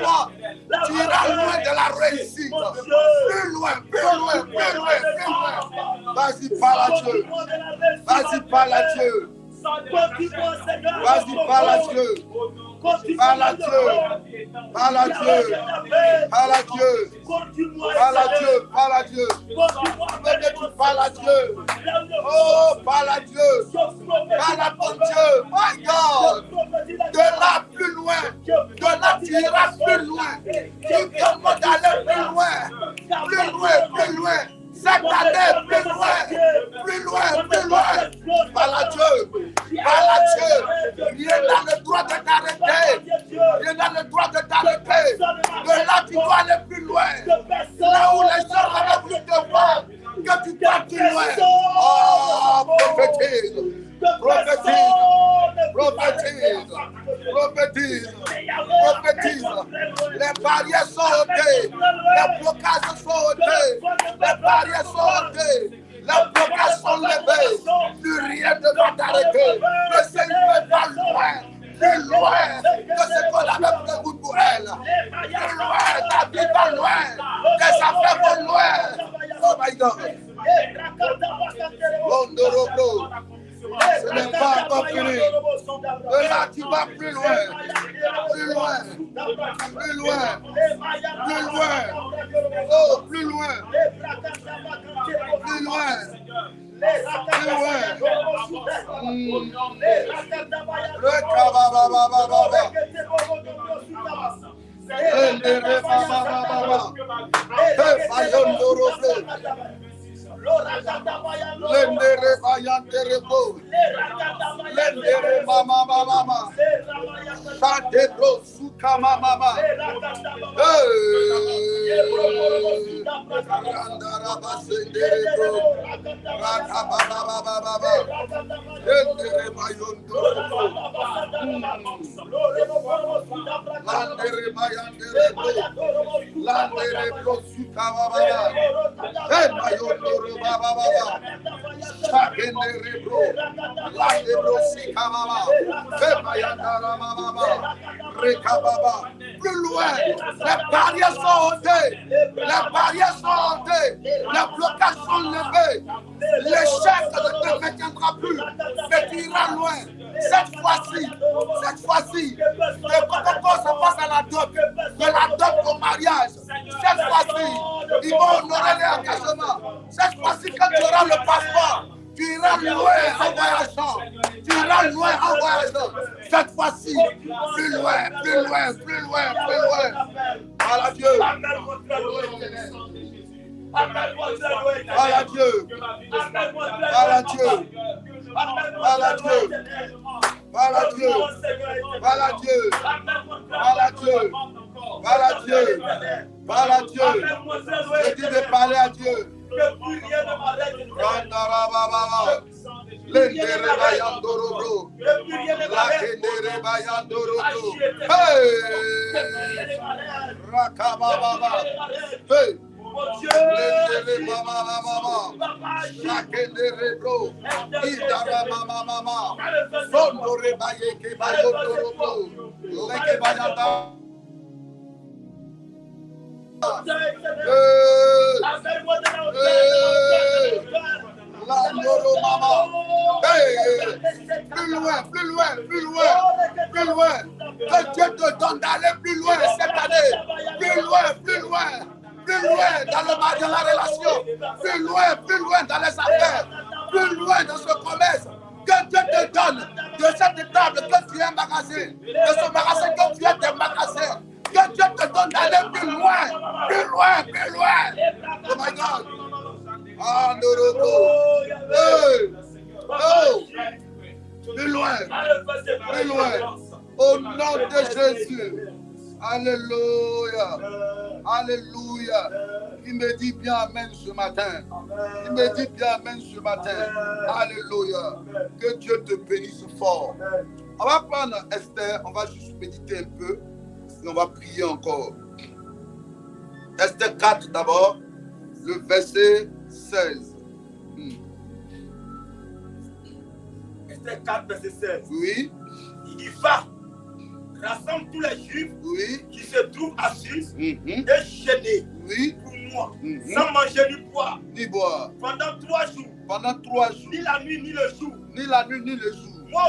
choix, tu iras loin de la réussite, plus loin, plus loin, plus loin, plus loin. Vas-y, par la Dieu, vas-y, par la Dieu. Vas-y, par la Dieu. Par la Dieu. Par la Dieu. Par la Dieu. Par la Dieu. Par la Dieu. Par la Dieu. Oh, par la Dieu. Par la ton Dieu. My God. De là plus loin. De là tu iras plus loin. Tu commandes d'aller plus loin. Plus loin, plus loin. Cette année, plus loin, plus loin, plus loin. Par la Dieu, par la Dieu. Rien n'a le droit de t'arrêter. Rien n'a le droit de t'arrêter. De là, tu dois aller plus loin. Là où les gens avaient voulu te voir, que tu dois plus loin. Oh, prophétise, prophétise, prophétise, prophétise, prophétise. Les barrières sont ôtées, les blocages sont ôtés, les barrières sont ôtées, les blocages sont levés. Plus rien ne va t'arrêter. Le Seigneur va loin, plus loin que ce qu'on avait prévu pour elle. Plus loin, ta vie va loin, tes affaires vont loin. Oh my God. Bondorobro. Ce n'est pas encore fini. De là, tu vas plus loin. Plus loin. Plus loin. Plus loin. Oh, plus loin. Plus loin. Plus loin. Le kabababababa. Le bababababa. Le bayondorobro. Lendere bayanderebo, lendere mama mama, sante bro suka mama mama, randara basenderebo, raka baba baba baba, lendere bayondorebo, landere bayanderebo, landere bro suka mama mama, bayondorebo. Baba baba, Shakende bro, Lande bro sika mama, Femayandara mama, Reka baba. Plus loin, les barrières sont ôtées, les barrières sont ôtées, les blocages sont levés, l'échec ne te retiendra plus, mais tu iras loin. Cette fois-ci, le protocole se passe à la dot, de la dot au mariage. Cette fois-ci, ils vont honorer les engagements. Cette fois-ci, quand tu auras le passeport, tu iras loin en voyageant. Tu iras loin en voyageant. Cette fois-ci, plus loin, plus loin, plus loin, plus loin. Par Dieu. Par Dieu. Par Dieu. Par Dieu. Par Dieu. Par Dieu. Par Dieu. Par Dieu. Par Dieu. Je dis de parler à Dieu. Randara baba. Lendere bayandoro bro. Lakendere Rakababa. Hey. Plus loin, plus loin, plus loin, plus loin. Que Dieu te donne d'aller plus loin cette année. Plus loin, plus loin. Plus loin dans la relation. Plus loin dans les affaires. Plus loin dans ce commerce. Que Dieu te donne de cette table que tu es magasin. De ce magasin que tu es des magasins. Que Dieu te donne d'aller plus loin. Plus loin, plus loin. Oh my God. Ah, oh, plus loin, plus loin, au nom de Jésus. Alléluia, alléluia. Il me dit bien amen ce matin. Il me dit bien amen ce matin. Alléluia. Que Dieu te bénisse fort. On va prendre Esther, on va juste méditer un peu et on va prier encore. Esther 4 d'abord, le verset 16. Esther 4, verset 16. Oui. Il dit, va, rassemble tous les Juifs qui se trouvent à Suse et gênés pour moi, sans manger ni boire. Ni boire. Pendant 3 jours. Pendant 3 jours. Ni la nuit ni le jour. Ni la nuit ni le jour. Moi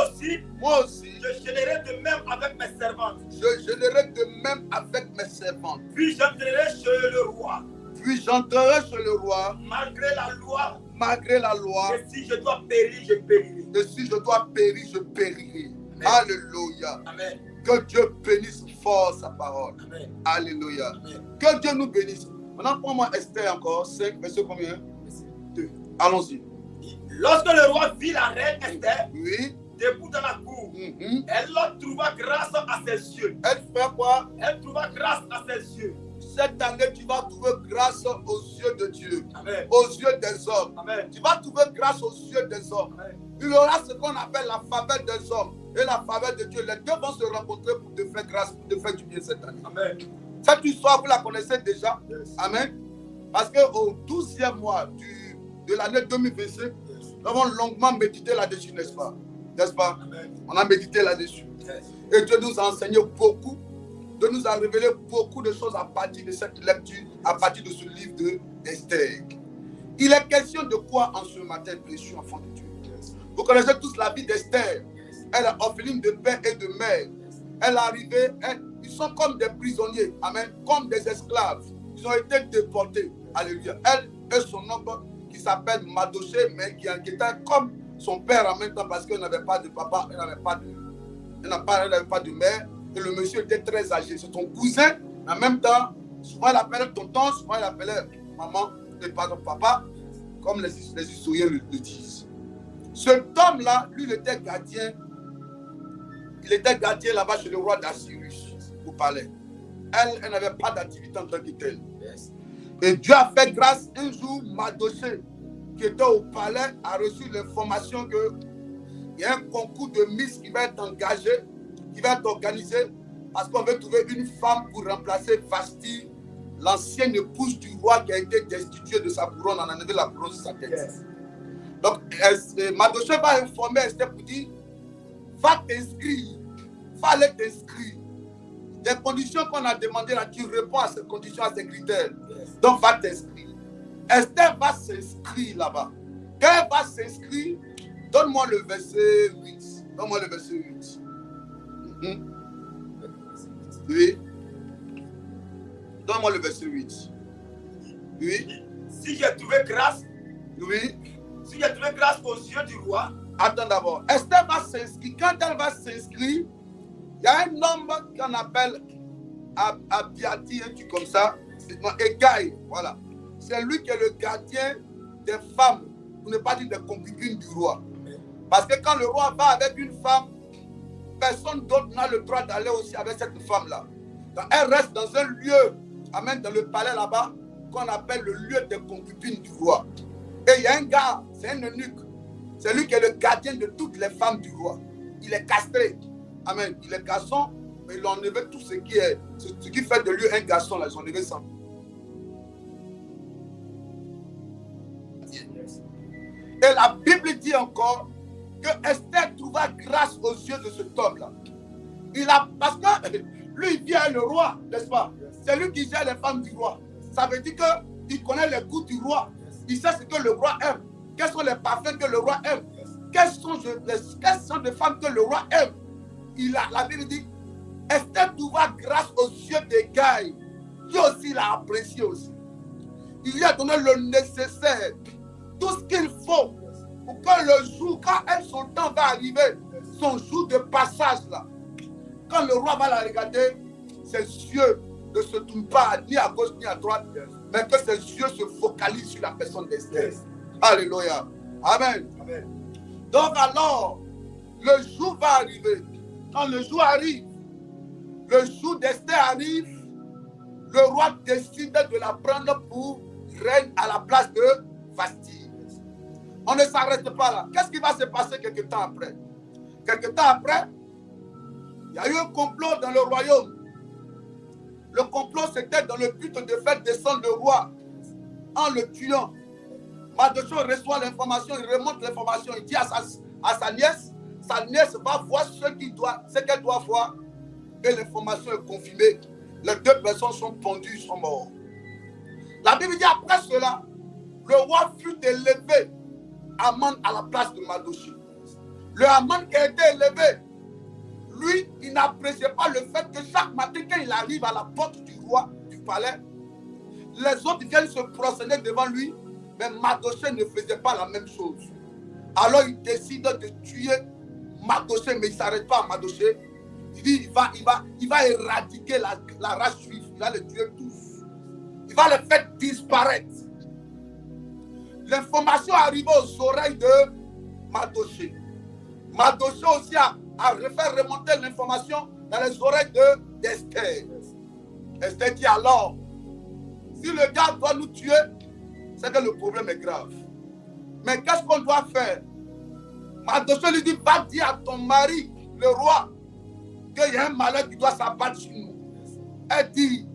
aussi, je gênerai de même avec mes servantes. Je gênerai de même avec mes servantes. Puis j'entrerai chez le roi. Puis j'entrerai chez le roi. Malgré la loi. Malgré la loi. Et si je dois périr, je périrai. Et si je dois périr, je périrai. Amen. Alléluia. Amen. Que Dieu bénisse fort sa parole. Amen. Alléluia. Amen. Que Dieu nous bénisse. Maintenant, prends-moi Esther encore, 5, verset combien? 2. Allons-y. Lorsque le roi vit la reine Esther, oui, debout dans la cour, elle trouva grâce à ses yeux. Elle fait quoi? Elle trouva grâce à ses yeux. Cette année, tu vas trouver grâce aux yeux de Dieu. Amen. Aux yeux des hommes. Amen. Tu vas trouver grâce aux yeux des hommes. Amen. Il y aura ce qu'on appelle la faveur des hommes et la faveur de Dieu. Les deux vont se rencontrer pour te faire grâce, pour te faire du bien cette année. Amen. Cette histoire, vous la connaissez déjà. Yes. Amen. Parce qu'au 12e mois de l'année 2025, yes, nous avons longuement médité là-dessus, n'est-ce pas? N'est-ce pas? Amen. On a médité là-dessus. Yes. Et Dieu nous a enseigné beaucoup. Dieu nous a révélé beaucoup de choses à partir de cette lecture, à partir de ce livre d'Esther. Il est question de quoi en ce matin, précieux enfant de Dieu? Yes. Vous connaissez tous la vie d'Esther. Yes. Elle est orpheline de père et de mère. Yes. Elle est arrivée, ils sont comme des prisonniers, amen, comme des esclaves. Ils ont été déportés. Alléluia. Elle et son oncle qui s'appelle Madoché, mais qui était comme son père en même temps parce qu'elle n'avait pas de papa, elle n'avait pas de mère. Et le monsieur était très âgé. C'est ton cousin. En même temps, souvent il appelait tonton, souvent il appelait maman et pardon, papa, comme les historiens le disent. Cet homme-là, lui, il était gardien. Il était gardien là-bas chez le roi d'Assyrus, au palais. Elle n'avait pas d'activité en tant que telle. Yes. Et Dieu a fait grâce. Un jour, Madoché, qui était au palais, a reçu l'information qu'il y a un concours de Miss qui va être engagé, qui va être organisé, parce qu'on veut trouver une femme pour remplacer Vashti, l'ancienne épouse du roi qui a été destituée de sa couronne. On a enlevé la couronne de sa tête. Yes. Donc, Madoché va informer Esther pour dire, va t'inscrire, va aller t'inscrire. Des conditions qu'on a demandées là, tu réponds à ces conditions, à ces critères. Yes. Donc, va t'inscrire. Esther va s'inscrire là-bas. Quand elle va s'inscrire, donne-moi le verset 8. Donne-moi le verset 8. Oui. Donne-moi le verset 8. Oui. Si j'ai trouvé grâce. Oui. Si j'ai trouvé grâce aux yeux du roi. Attends d'abord. Esther va s'inscrire. Quand elle va s'inscrire, il y a un homme qu'on appelle Abiati, un truc comme ça. Egaï, voilà. C'est lui qui est le gardien des femmes, pour ne pas dire des concubines du roi. Parce que quand le roi va avec une femme, personne d'autre n'a le droit d'aller aussi avec cette femme-là. Donc elle reste dans un lieu, amen, dans le palais là-bas, qu'on appelle le lieu des concubines du roi. Et il y a un gars, c'est un eunuque. C'est lui qui est le gardien de toutes les femmes du roi. Il est castré. Amen. Il est garçon, mais ils ont enlevé tout ce qui est, ce qui fait de lui un garçon. Là, ils ont enlevé ça. Et la Bible dit encore que Esther trouva grâce aux yeux de cet homme-là. Parce que lui, il vient le roi, n'est-ce pas? C'est lui qui gère les femmes du roi. Ça veut dire qu'il connaît les goûts du roi. Il sait ce que le roi aime. Quels sont les parfums que le roi aime? Quelles sont les femmes que le roi aime? La Bible dit, Esther trouva grâce aux yeux des gars. Lui aussi l'a apprécié aussi. Il lui a donné le nécessaire. Tout ce qu'il faut pour que le jour, quand son temps va arriver, son jour de passage là, quand le roi va la regarder, ses yeux ne se tournent pas ni à gauche ni à droite, mais que ses yeux se focalisent sur la personne d'Esther. Alléluia. Amen. Amen. Donc alors, le jour va arriver. Quand le jour arrive, le jour d'Esther arrive, le roi décide de la prendre pour reine à la place de Vasti. On ne s'arrête pas là. Qu'est-ce qui va se passer quelque temps après? Quelque temps après, il y a eu un complot dans le royaume. Le complot, c'était dans le but de faire descendre le roi en le tuant. Mardochée reçoit l'information, il remonte l'information, il dit à sa nièce va voir ce qu'elle doit voir. Et l'information est confirmée. Les deux personnes sont pendues, sont morts. La Bible dit après cela, le roi fut élevé, Aman à la place de Mardochée. Le Aman qui a été élevé, lui, il n'appréciait pas le fait que chaque matin, quand il arrive à la porte du roi, du palais, les autres viennent se prosterner devant lui, mais Mardochée ne faisait pas la même chose. Alors il décide de tuer Mardochée, mais il ne s'arrête pas à Mardochée. Il dit il va éradiquer la race juive, il va les tuer tous. Il va les faire disparaître. L'information arrive aux oreilles de Mardochée. Mardochée aussi a fait remonter l'information dans les oreilles d'Esther. Esther dit alors, si le gars doit nous tuer, c'est que le problème est grave. Mais qu'est-ce qu'on doit faire? Mardochée lui dit, va dire à ton mari, le roi, qu'il y a un malheur qui doit s'abattre sur nous. Elle dit,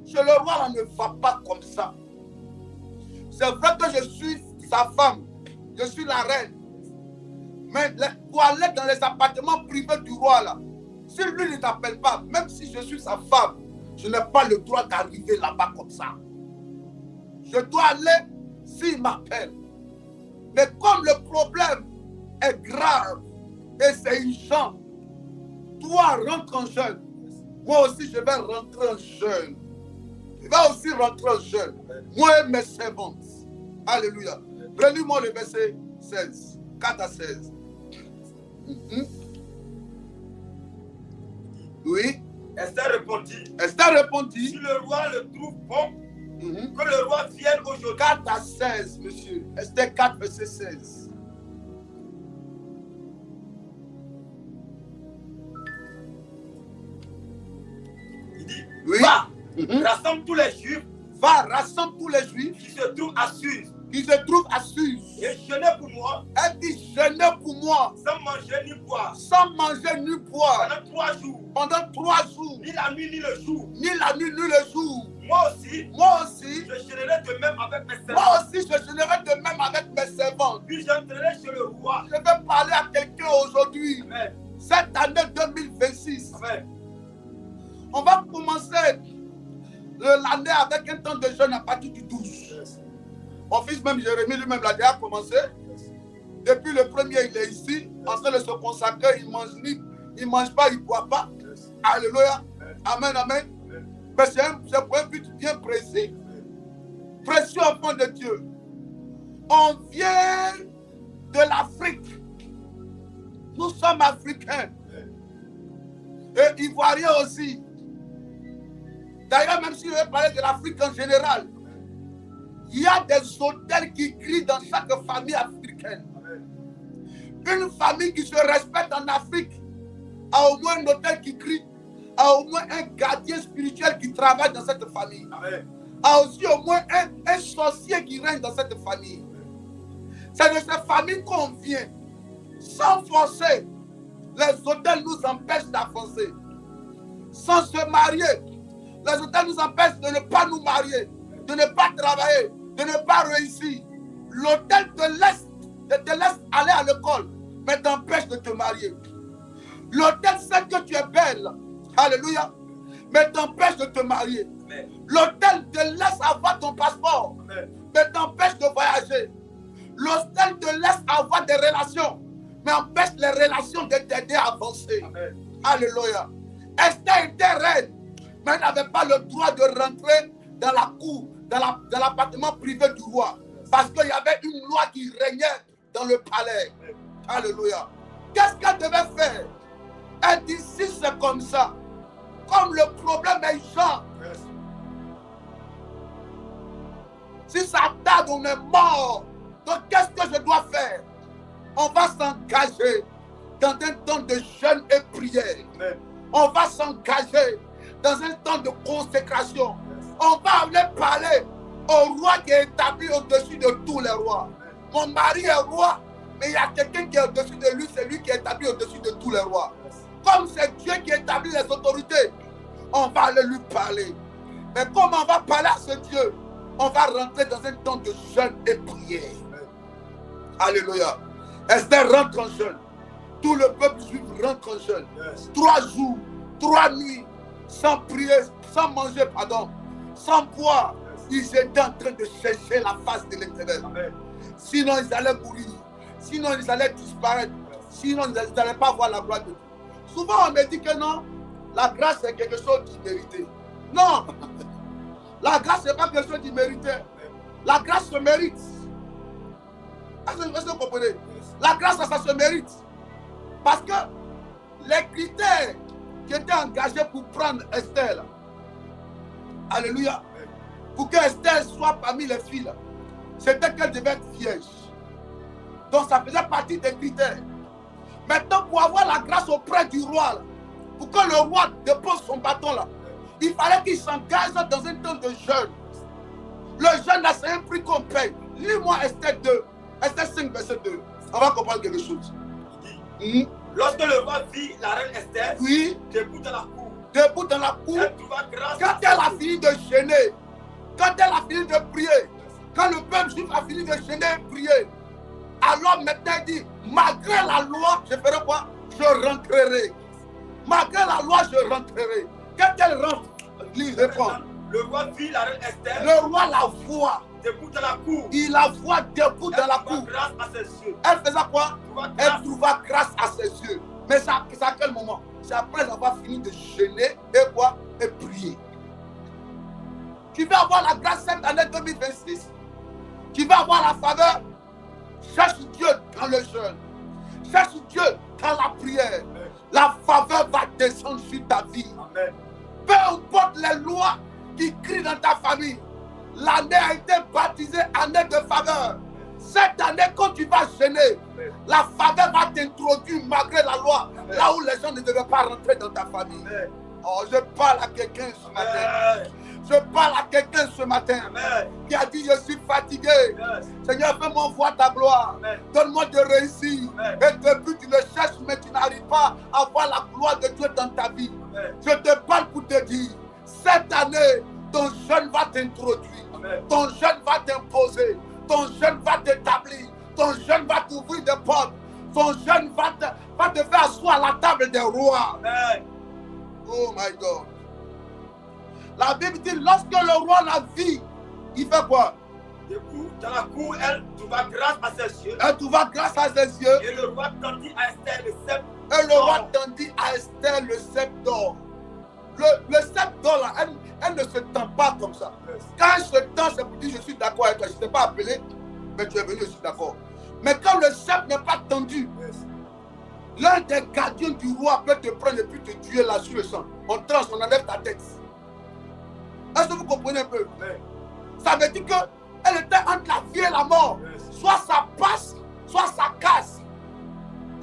chez le roi, on ne va pas comme ça. C'est vrai que je suis sa femme, je suis la reine. Mais pour aller dans les appartements privés du roi, là, si lui ne t'appelle pas, même si je suis sa femme, je n'ai pas le droit d'arriver là-bas comme ça. Je dois aller s'il m'appelle. Mais comme le problème est grave et c'est urgent, toi rentre en jeune. Moi aussi, je vais rentrer en jeune. Je vais aussi rentrer en jeune. Moi et mes servantes. Alléluia. Relis-moi le verset 16. 4 à 16. Oui. Esther répondit. Si le roi le trouve bon, que le roi vienne aujourd'hui. 4 à 16, monsieur. Esther 4, verset 16. Il dit, oui. Va, rassemble tous les Juifs. Va, rassemble tous les Juifs qui se trouvent à Suse. Et jeûnez pour moi. Elle dit jeûnez pour moi. Sans manger ni boire. Sans manger ni boire. Pendant 3 jours. Pendant 3 jours. Ni la nuit ni le jour. Ni la nuit ni le jour. Moi aussi. Je jeûnerai de même avec mes servants. Moi aussi, je jeûnerai de même avec mes servants. Puis j'entrerai chez le roi. Je vais parler à quelqu'un aujourd'hui. Amen. Cette année 2026. Amen. On va commencer l'année avec un temps de jeûne à partir du 12. Yes. Mon fils même Jérémie lui-même l'a déjà commencé. Depuis le premier, il est ici, en train de se consacrer, il mange pas, il ne boit pas. Yes. Alléluia. Amen, amen. Mais c'est pour un but bien précis. Précieux enfant de Dieu. On vient de l'Afrique. Nous sommes africains. Et ivoiriens aussi. D'ailleurs, même si je vais parler de l'Afrique en général, il y a des hôtels qui crient dans chaque famille africaine. Une famille qui se respecte en Afrique a au moins un hôtel qui crie, a au moins un gardien spirituel qui travaille dans cette famille, a aussi au moins un sorcier qui règne dans cette famille. C'est de cette famille qu'on vient, sans forcer. Les hôtels nous empêchent d'avancer. Sans se marier, les hôtels nous empêchent de ne pas nous marier, de ne pas travailler, de ne pas réussir. L'hôtel te laisse aller à l'école, mais t'empêche de te marier. L'hôtel sait que tu es belle, alléluia, mais t'empêche de te marier. L'hôtel te laisse avoir ton passeport, mais t'empêche de voyager. L'hôtel te laisse avoir des relations, mais empêche les relations de t'aider à avancer. Alléluia. Esther était reine, mais elle n'avait pas le droit de rentrer dans la cour, dans l'appartement privé du roi, parce qu'il y avait une loi qui régnait dans le palais. Alléluia. Qu'est-ce qu'elle devait faire? Elle dit, si c'est comme ça, comme le problème est genre, si ça tarde, on est mort. Donc qu'est-ce que je dois faire? On va s'engager dans un temps de jeûne et prière. On va s'engager dans un temps de consécration. On va aller parler au roi qui est établi au-dessus de tous les rois. Mon mari est roi, mais il y a quelqu'un qui est au-dessus de lui, c'est lui qui est établi au-dessus de tous les rois. Comme c'est Dieu qui établit les autorités, on va aller lui parler. Mais comme on va parler à ce Dieu, on va rentrer dans un temps de jeûne et prière. Alléluia. Esther rentre en jeûne. Tout le peuple juif rentre en jeûne. 3 jours, 3 nuits, sans prier, sans manger, pardon, sans boire. Ils étaient en train de chercher la face de l'Éternel. Sinon, ils allaient mourir. Sinon, ils allaient disparaître. Sinon, ils n'allaient pas voir la gloire de Dieu. Souvent, on me dit que non, la grâce est quelque chose d'immérité. Non, la grâce n'est pas quelque chose d'immérité. La grâce se mérite. Est-ce que vous comprenez? La grâce, ça se mérite. Parce que les critères qui étaient engagés pour prendre Esther, alléluia, pour que Esther soit parmi les filles, c'était qu'elle devait être vierge. Donc ça faisait partie des critères. Maintenant, pour avoir la grâce auprès du roi, là, pour que le roi dépose son bâton là, il fallait qu'il s'engage dans un temps de jeûne. Le jeûne là, c'est un prix qu'on paye. Lis-moi Esther 2, Esther 5, verset 2. On va comprendre quelque chose. Lorsque le roi vit la reine Esther, oui, debout dans la cour, elle trouva grâce. Quand elle a fini de jeûner, quand elle a fini de prier, quand le peuple juif a fini de jeûner et prier, alors maintenant il dit, malgré la loi, je ferai quoi? Je rentrerai. Malgré la loi, je rentrerai. Quand elle rentre, lui répond. Le roi vit la reine Esther. Le roi la voit. Debout dans la cour. Il la voit debout dans la cour. Grâce à ses yeux. Elle faisait quoi? Elle trouva grâce à ses yeux. Mais c'est à quel moment? C'est après avoir fini de jeûner et quoi? Et prier. Tu veux avoir la grâce cette année 2026? Tu veux avoir la faveur? Cherche Dieu dans le jeûne. Cherche Dieu dans la prière. Amen. La faveur va descendre sur ta vie. Amen. Peu importe les lois qui crient dans ta famille. L'année a été baptisée année de faveur. Cette année, quand tu vas jeûner, la faveur va t'introduire malgré la loi. Amen. Là où les gens ne devaient pas rentrer dans ta famille. Amen. Oh, je parle à quelqu'un ce matin. Je parle à quelqu'un ce matin. Amen. Qui a dit, je suis fatigué. Yes. Seigneur, fais-moi voir ta gloire. Donne-moi de réussir. Amen. Et depuis, tu le cherches, mais tu n'arrives pas à voir la gloire de Dieu dans ta vie. Amen. Je te parle pour te dire, cette année, ton jeûne va t'introduire. Amen. Ton jeûne va t'imposer. Ton jeûne va t'établir. Ton jeûne va t'ouvrir des portes. Ton jeûne va te faire asseoir à la table des rois. Amen. Oh my God. La Bible dit, lorsque le roi la vit, il fait quoi? Debout dans la cour, elle trouva grâce à ses yeux. Elle trouva grâce à ses yeux. Et le roi tendit à Esther le sceptre. Et le roi tendit à Esther le sceptre d'or. Le sceptre d'or, là, elle ne se tend pas comme ça. Quand elle se tend, c'est pour dire, je suis d'accord avec toi. Je ne t'ai pas appelé, mais tu es venu, je suis d'accord. Mais quand le sceptre n'est pas tendu, l'un des gardiens du roi peut te prendre et puis te tuer là sur le sang. On tranche, on enlève ta tête. Est-ce que vous comprenez un peu? Ça veut dire qu'elle était entre la vie et la mort. Soit ça passe, soit ça casse.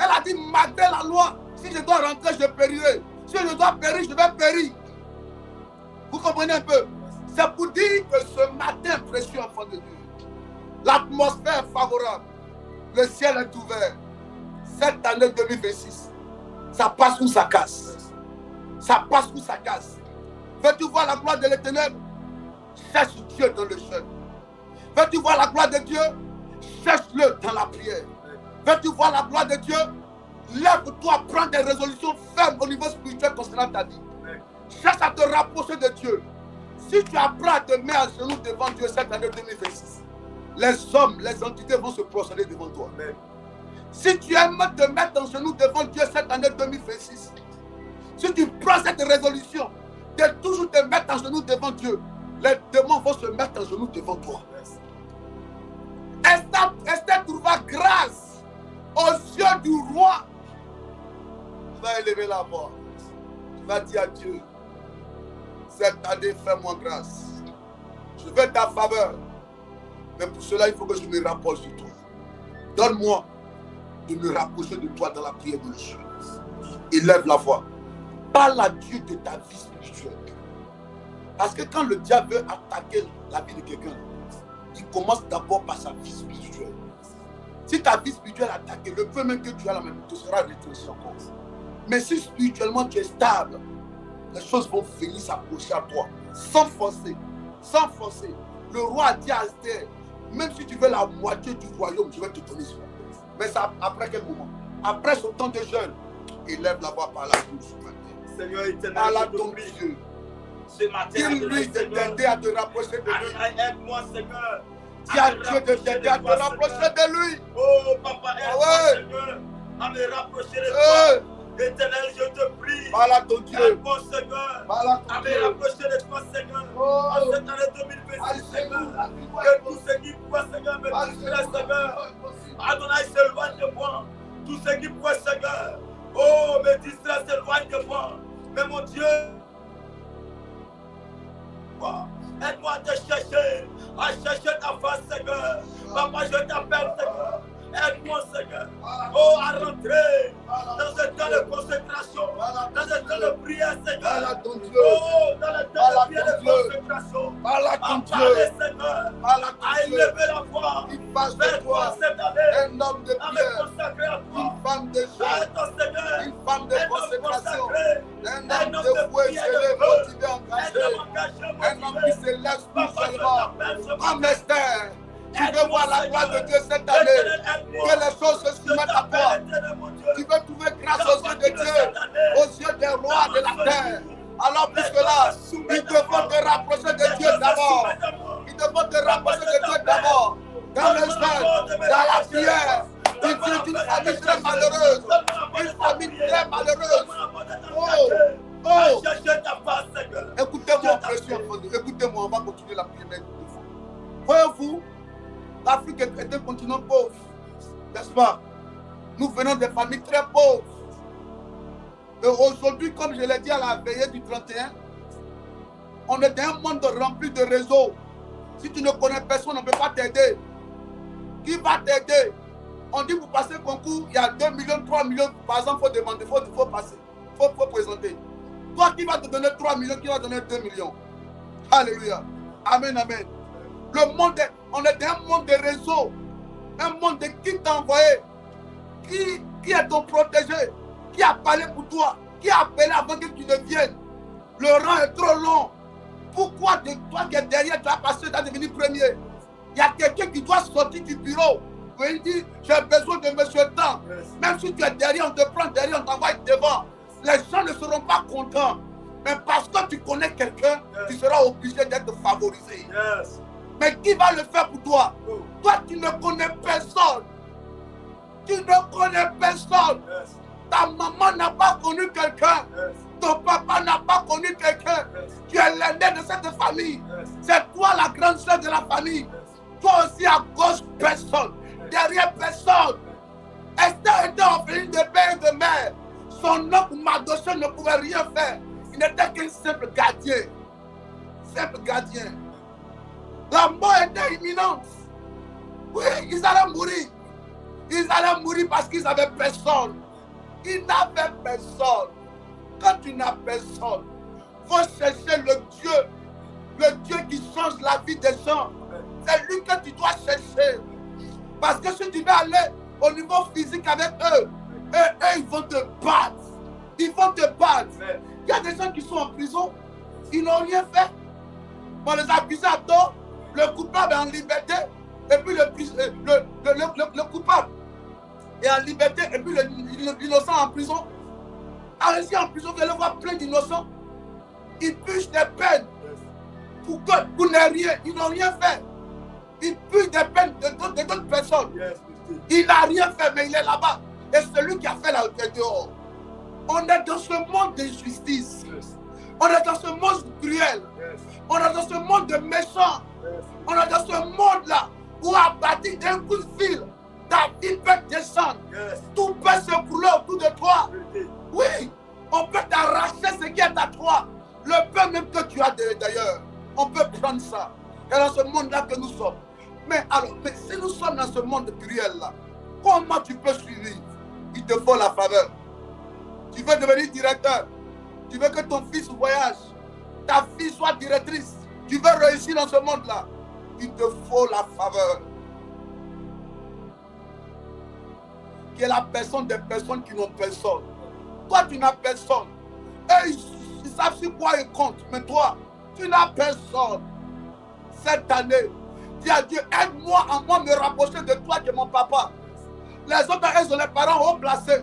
Elle a dit, malgré la loi, si je dois rentrer, je périrai. Si je dois périr, je vais périr. Vous comprenez un peu? C'est pour dire que ce matin, précieux enfant de Dieu, l'atmosphère est favorable. Le ciel est ouvert. Cette année 2026, Ça passe ou ça casse. Ça passe ou ça casse. Veux-tu voir la gloire de l'Éternel? Cherche Dieu dans le jeûne. Veux-tu voir la gloire de Dieu? Cherche-le dans la prière. Veux-tu voir la gloire de Dieu? Lève-toi, prends des résolutions fermes au niveau spirituel concernant ta vie. Cherche à te rapprocher de Dieu. Si tu apprends à te mettre à genoux devant Dieu cette année 2026, les hommes, les entités vont se prosterner devant toi. Si tu aimes te mettre en genoux devant Dieu cette année 2026, si tu prends cette résolution de toujours te mettre en genoux devant Dieu, les démons vont se mettre en genoux devant toi. Esther trouva grâce aux yeux du roi. Tu vas élever la voix. Tu vas dire à Dieu, cette année, fais-moi grâce. Je veux ta faveur. Mais pour cela, il faut que je me rapproche de toi. Donne-moi de me rapprocher de toi dans la prière de Dieu. Élève la voix. Parle à Dieu de ta vie spirituelle. Parce que quand le diable veut attaquer la vie de quelqu'un, il commence d'abord par sa vie spirituelle. Si ta vie spirituelle est attaquée, le peu même que tu as la même, tu seras retranché encore. Mais si spirituellement tu es stable, les choses vont venir s'approcher à toi, sans forcer, sans forcer. Le roi a dit à Esther, même si tu veux la moitié du royaume, je vais te donner cela. Mais ça, après quel moment? Après ce temps de jeûne, élève la voix par la bouche. Seigneur éternel, Parle à je te ton prie. Dieu. Ce matin, Dis-lui de t'aider à te rapprocher de lui. aide-moi, Seigneur. Dis à Dieu de t'aider à te rapprocher de lui. Oh, papa, aide-moi, ouais. Seigneur, à me rapprocher de toi. Éternel, je te prie. Parle à ton Dieu. Aide-moi, Seigneur, Parle à ton à me Dieu. rapprocher de toi, Seigneur. Oh. En cette année 2026, Seigneur, que tout ce qui pourrait, Seigneur, me distraire, Seigneur. Adonai, s'éloigne de moi. Tout ce qui pourrait, Seigneur, oh, me distraire, s'éloigne de moi. Mais mon Dieu, aide-moi à te chercher, à chercher ta face, Seigneur. Papa, je t'appelle, Seigneur. Aide-moi, Seigneur. Oh, à rentrer dans ce temps de consécration, dans ce temps de prière, Seigneur. Oh, dans le temps de prière de consécration. À parler, Seigneur. À élever la voix vers toi cette année. Un homme de À me prière. consacrer à toi. Une femme de joie. À ton Seigneur. Une femme de Un homme consécration. consacré. Un homme de foi élevé, motivé, engagé. Un homme qui se lève spirituellement. Comme Esther. Tu veux voir la gloire de Dieu cette année. Que les choses se soumettent à toi. Tu veux trouver grâce aux yeux de Dieu, aux yeux des rois de la terre. Alors plus que là, il te faut te rapprocher de Dieu d'abord. Il te faut te rapprocher de Dieu d'abord. Dans le jeûne, dans la prière. Tu es une famille très malheureuse. Une famille très malheureuse. Oh, oh. Écoutez-moi, précieux enfant. Écoutez-moi, on va continuer la prière. Voyez-vous, l'Afrique est un continent pauvre, n'est-ce pas? Nous venons des familles très pauvres. Et aujourd'hui, comme je l'ai dit à la veillée du 31, on est dans un monde rempli de réseaux. Si tu ne connais personne, on ne peut pas t'aider. Qui va t'aider? On dit pour passer concours, il y a 2 millions, 3 millions. Par exemple, il faut demander, il faut passer, il faut présenter. Toi qui vas te donner 3 millions, qui va te donner 2 millions. Alléluia. Amen, amen. Le monde, on est dans un monde de réseaux. Un monde de qui t'a envoyé. Qui est ton protégé? Qui a parlé pour toi? Qui a appelé avant que tu ne viennes? Le rang est trop long. Pourquoi de toi qui es derrière, tu as passé, tu as devenu premier? Il y a quelqu'un qui doit sortir du bureau. Il dit, j'ai besoin de monsieur Temps. Même si tu es derrière, on te prend derrière, on t'envoie devant. Les gens ne seront pas contents. Mais parce que tu connais quelqu'un, tu seras obligé d'être favorisé. Mais qui va le faire pour toi? Toi, tu ne connais personne. Tu ne connais personne. Ta maman n'a pas connu quelqu'un. Ton papa n'a pas connu quelqu'un. Tu es l'aîné de cette famille. C'est toi la grande sœur de la famille. Toi aussi à gauche, personne. Derrière, personne. Esther était orpheline de père et de mère. Son oncle Mardochée ne pouvait rien faire. Il n'était qu'un simple gardien. Simple gardien. La mort était imminente. Oui, ils allaient mourir. Ils allaient mourir parce qu'ils n'avaient personne. Ils n'avaient personne. Quand tu n'as personne, il faut chercher le Dieu qui change la vie des gens. C'est lui que tu dois chercher. Parce que si tu veux aller au niveau physique avec eux, eux ils vont te battre. Ils vont te battre. Il y a des gens qui sont en prison, ils n'ont rien fait. On les a accusés à tort, le coupable est en liberté, et puis le coupable est en liberté, et puis l'innocent en prison. Allez-y en prison, vous allez voir plein d'innocents. Ils purgent des peines pour n'ayez rien. Ils n'ont rien fait. Ils purgent des peines d'autres personnes. Il n'a rien fait, mais il est là-bas. Et celui qui a fait la est dehors. On est dans ce monde d'injustice. On est dans ce monde cruel. On est dans ce monde de méchants. On est dans ce monde-là où à partir d'un coup de fil, ta vie peut descendre. Tout peut s'écrouler autour de toi. Oui, on peut t'arracher ce qui est à toi. Le peu même que tu as d'ailleurs. On peut prendre ça. Et dans ce monde-là que nous sommes. Mais si nous sommes dans ce monde cruel-là, comment tu peux suivre? Il te faut la faveur. Tu veux devenir directeur. Tu veux que ton fils voyage. Ta fille soit directrice. Tu veux réussir dans ce monde-là. Il te faut la faveur. Qui est la personne des personnes qui n'ont personne. Toi, tu n'as personne. Et ils savent sur quoi ils comptent. Mais toi, tu n'as personne. Cette année, dis à Dieu, aide-moi à moi me rapprocher de toi qui est mon papa. Les autres, elles sont les parents haut placés.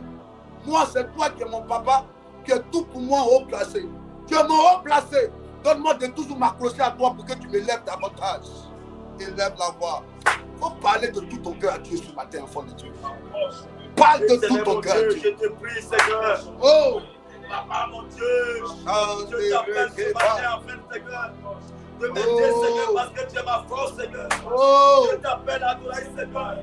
Moi, c'est toi qui es mon papa, qui est tout pour moi haut placé. Tu es mon haut placé. Donne-moi de toujours m'accrocher à toi pour que tu me lèves davantage. Élève la voix. Il faut parler de tout ton cœur à Dieu ce matin, enfant de Dieu. Parle de tout ton cœur à Dieu. Je te prie, Seigneur. Oh! Papa, mon Dieu, je t'appelle ce matin afin, Seigneur, de m'aider, Seigneur, parce que tu es ma force, Seigneur. Oh! Je t'appelle Adonai, Seigneur,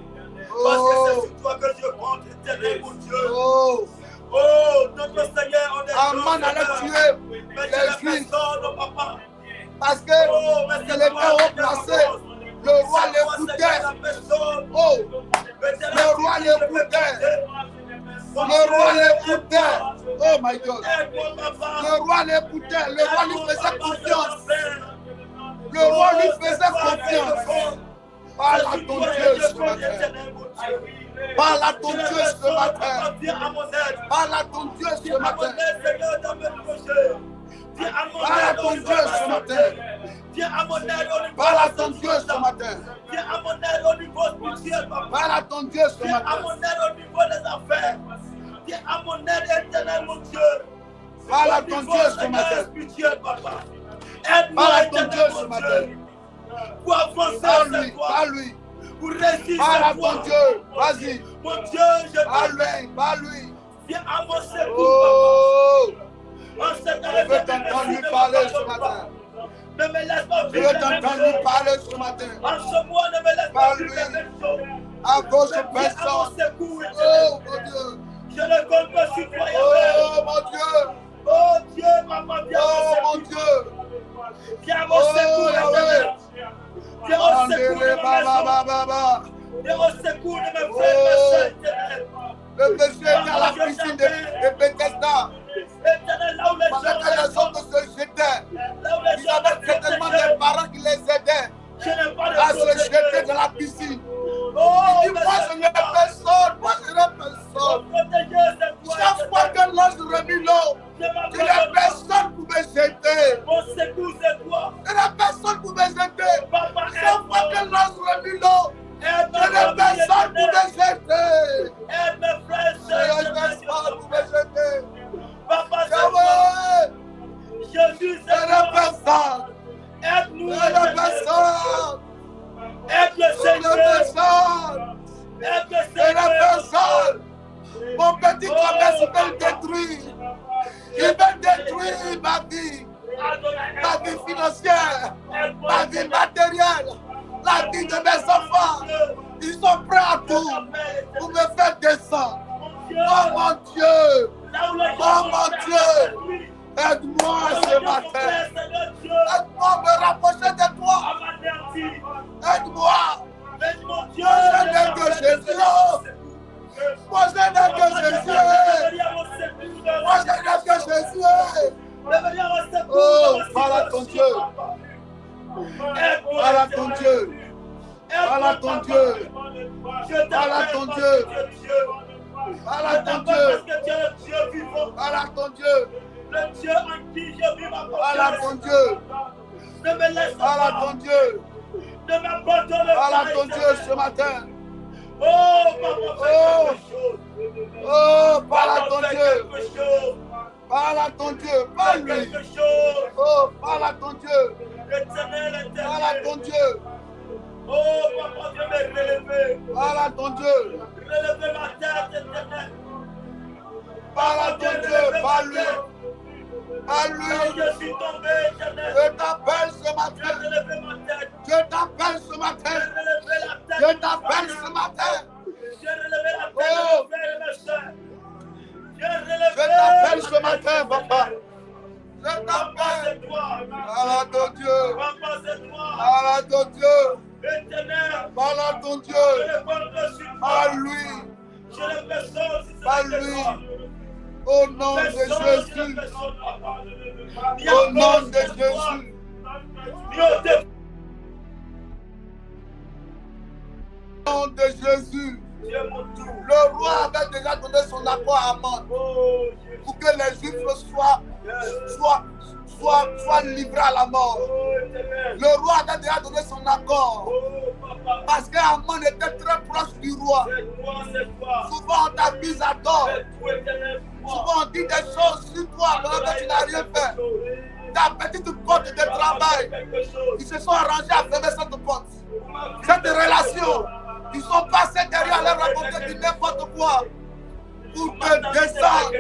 parce que c'est sur toi que je compte, éternel, mon Dieu. Oh! Oh, notre Seigneur, on est Aman allait tuer mais tu les es Juifs personne, papa. parce que il était haut placé. Le roi l'écoutait. Oh! Le roi l'écoutait. Le roi l'écoutait. Oh my God. Le roi l'écoutait. Le roi lui faisait confiance. Le roi lui faisait confiance. Parle à ton Dieu ce matin. Parle à ton Dieu ce matin. Parle à ton Dieu ce matin. Parle à ton Dieu ce matin. Parle à ton Dieu ce matin. Parle à ton Dieu ce matin. Parle à ton Dieu ce matin. Parle à ton Dieu ce matin. Pour avancer, Parle-lui, parle-lui. pour réussir, Parle à ton Dieu. Vas-y. Mon Dieu, je Parle-lui, parle-lui. viens à mon secours, Oh! papa. Je veux t'entendre lui parler ce matin. Ne me laisse pas Je vivre veux la même t'entendre lui chose. parler ce matin. En ce mois, ne me laisse pas Parle-lui. vivre la même chose. À gauche Viens à mon personne. secours, Oh éternel. mon Dieu. Je ne compte pas sur toi, Yahweh. Oh mon Dieu. Oh Dieu, papa, viens à Oh mon mon secours. Dieu. Viens à mon secours, éternel. Viens au secours de Andele ma baba maison. baba baba. Viens au secours de mes frères et mes sœurs, éternel. Le monsieur était à la piscine de Bethesda. Éternel, là où les Pendant gens que les autres se jetaient, là où les il y gens avait certainement des parents qui les aidaient je n'ai pas de à se jeter protéger. dans la piscine. Oh, Il dit, moi je n'ai personne, moi je n'ai personne. Chaque fois que l'ange remit l'eau, que les personnes pouvaient jeter. Mon secours, c'est toi. Que les personnes pouvaient jeter. Papa, Chaque fois que l'ange remit l'eau, aide que les personnes pouvaient jeter. aide mes frères et Que sœurs. les personnes pouvaient jeter. Papa, c'est toi. Yahweh, Jésus, que c'est les toi. personnes, Aide-nous, que les éternel. personnes, Aide le que les Seigneur. personnes, Aide le que les Seigneur. personnes. Mon petit commerce veut le détruire. Il veut détruire ma vie. Ma vie financière, ma vie matérielle, la vie de mes enfants. Ils sont prêts à tout pour me faire descendre. Oh mon Dieu, oh mon Dieu, aide-moi ce matin. Aide-moi à me rapprocher de toi. Aide-moi. Moi je n'ai que Jésus. Moi je n'ai que Jésus. Moi je n'ai que Jésus. Oh, parle à ton Dieu. Parle à ton Dieu. Parle à ton Dieu. Parle à ton Dieu. Parle à Je ton t'adore Dieu. parce que tu es le Dieu vivant. Parle à ton Dieu. Le Dieu en qui je vis ma Parle à ton confiance. Dieu. Ne me laisse Parle à pas. ton Dieu. Ne m'abandonne Parle pas. à ton Dieu Éternel. ce matin. Oh, papa, fais quelque chose. Oh, parle à Papa, ton fais Dieu. quelque chose. Parle à ton Dieu. Fais Parle-lui. quelque chose. Oh, parle à ton Dieu. Éternel, Parle à ton éternel. Dieu. Oh, papa, viens me relever. Parle à ton Dieu. Relever ma tête, éternel. Parle à ton Dieu. Parle-lui. Quand Parle-lui. je suis tombé, éternel. Je t'appelle ce J'ai matin. relevé ma tête. Je t'appelle ce J'ai matin. relevé la tête. Je t'appelle ce matin. J'ai relevé la tête Oh. de mes frères et mes sœurs. J'ai relevé Je t'appelle ce ma matin, tête, papa. éternel. Je Papa, t'appelle. c'est toi. Parle à ton Dieu. Papa, c'est toi. Parle à ton Dieu. Éternel. Parle à ton Je Dieu. ne compte que sur toi. Parle-lui. Je ne personne si ce n'est Parle-lui. que toi. Au nom de Personne, je Jésus. ne personne, papa. Ni Au à nom cause de de toi, Jésus. ni au défaut. Au nom de Jésus. Tu es mon tout. Le roi avait déjà donné son accord à Amon Oh, Jésus. pour que les Juifs soient livrés à la mort. Oh, éternel. Le roi avait déjà donné son accord Oh, papa. parce qu'Amon était très proche du roi. C'est toi, c'est toi. Souvent on t'abuse à tort. C'est toi, éternel. Souvent on dit des choses sur toi alors que tu n'as rien fait. Ta petite porte de travail, ils se sont arrangés à fermer cette porte. Cette relation, ils sont passés derrière leur raconter du n'importe quoi pour te descendre,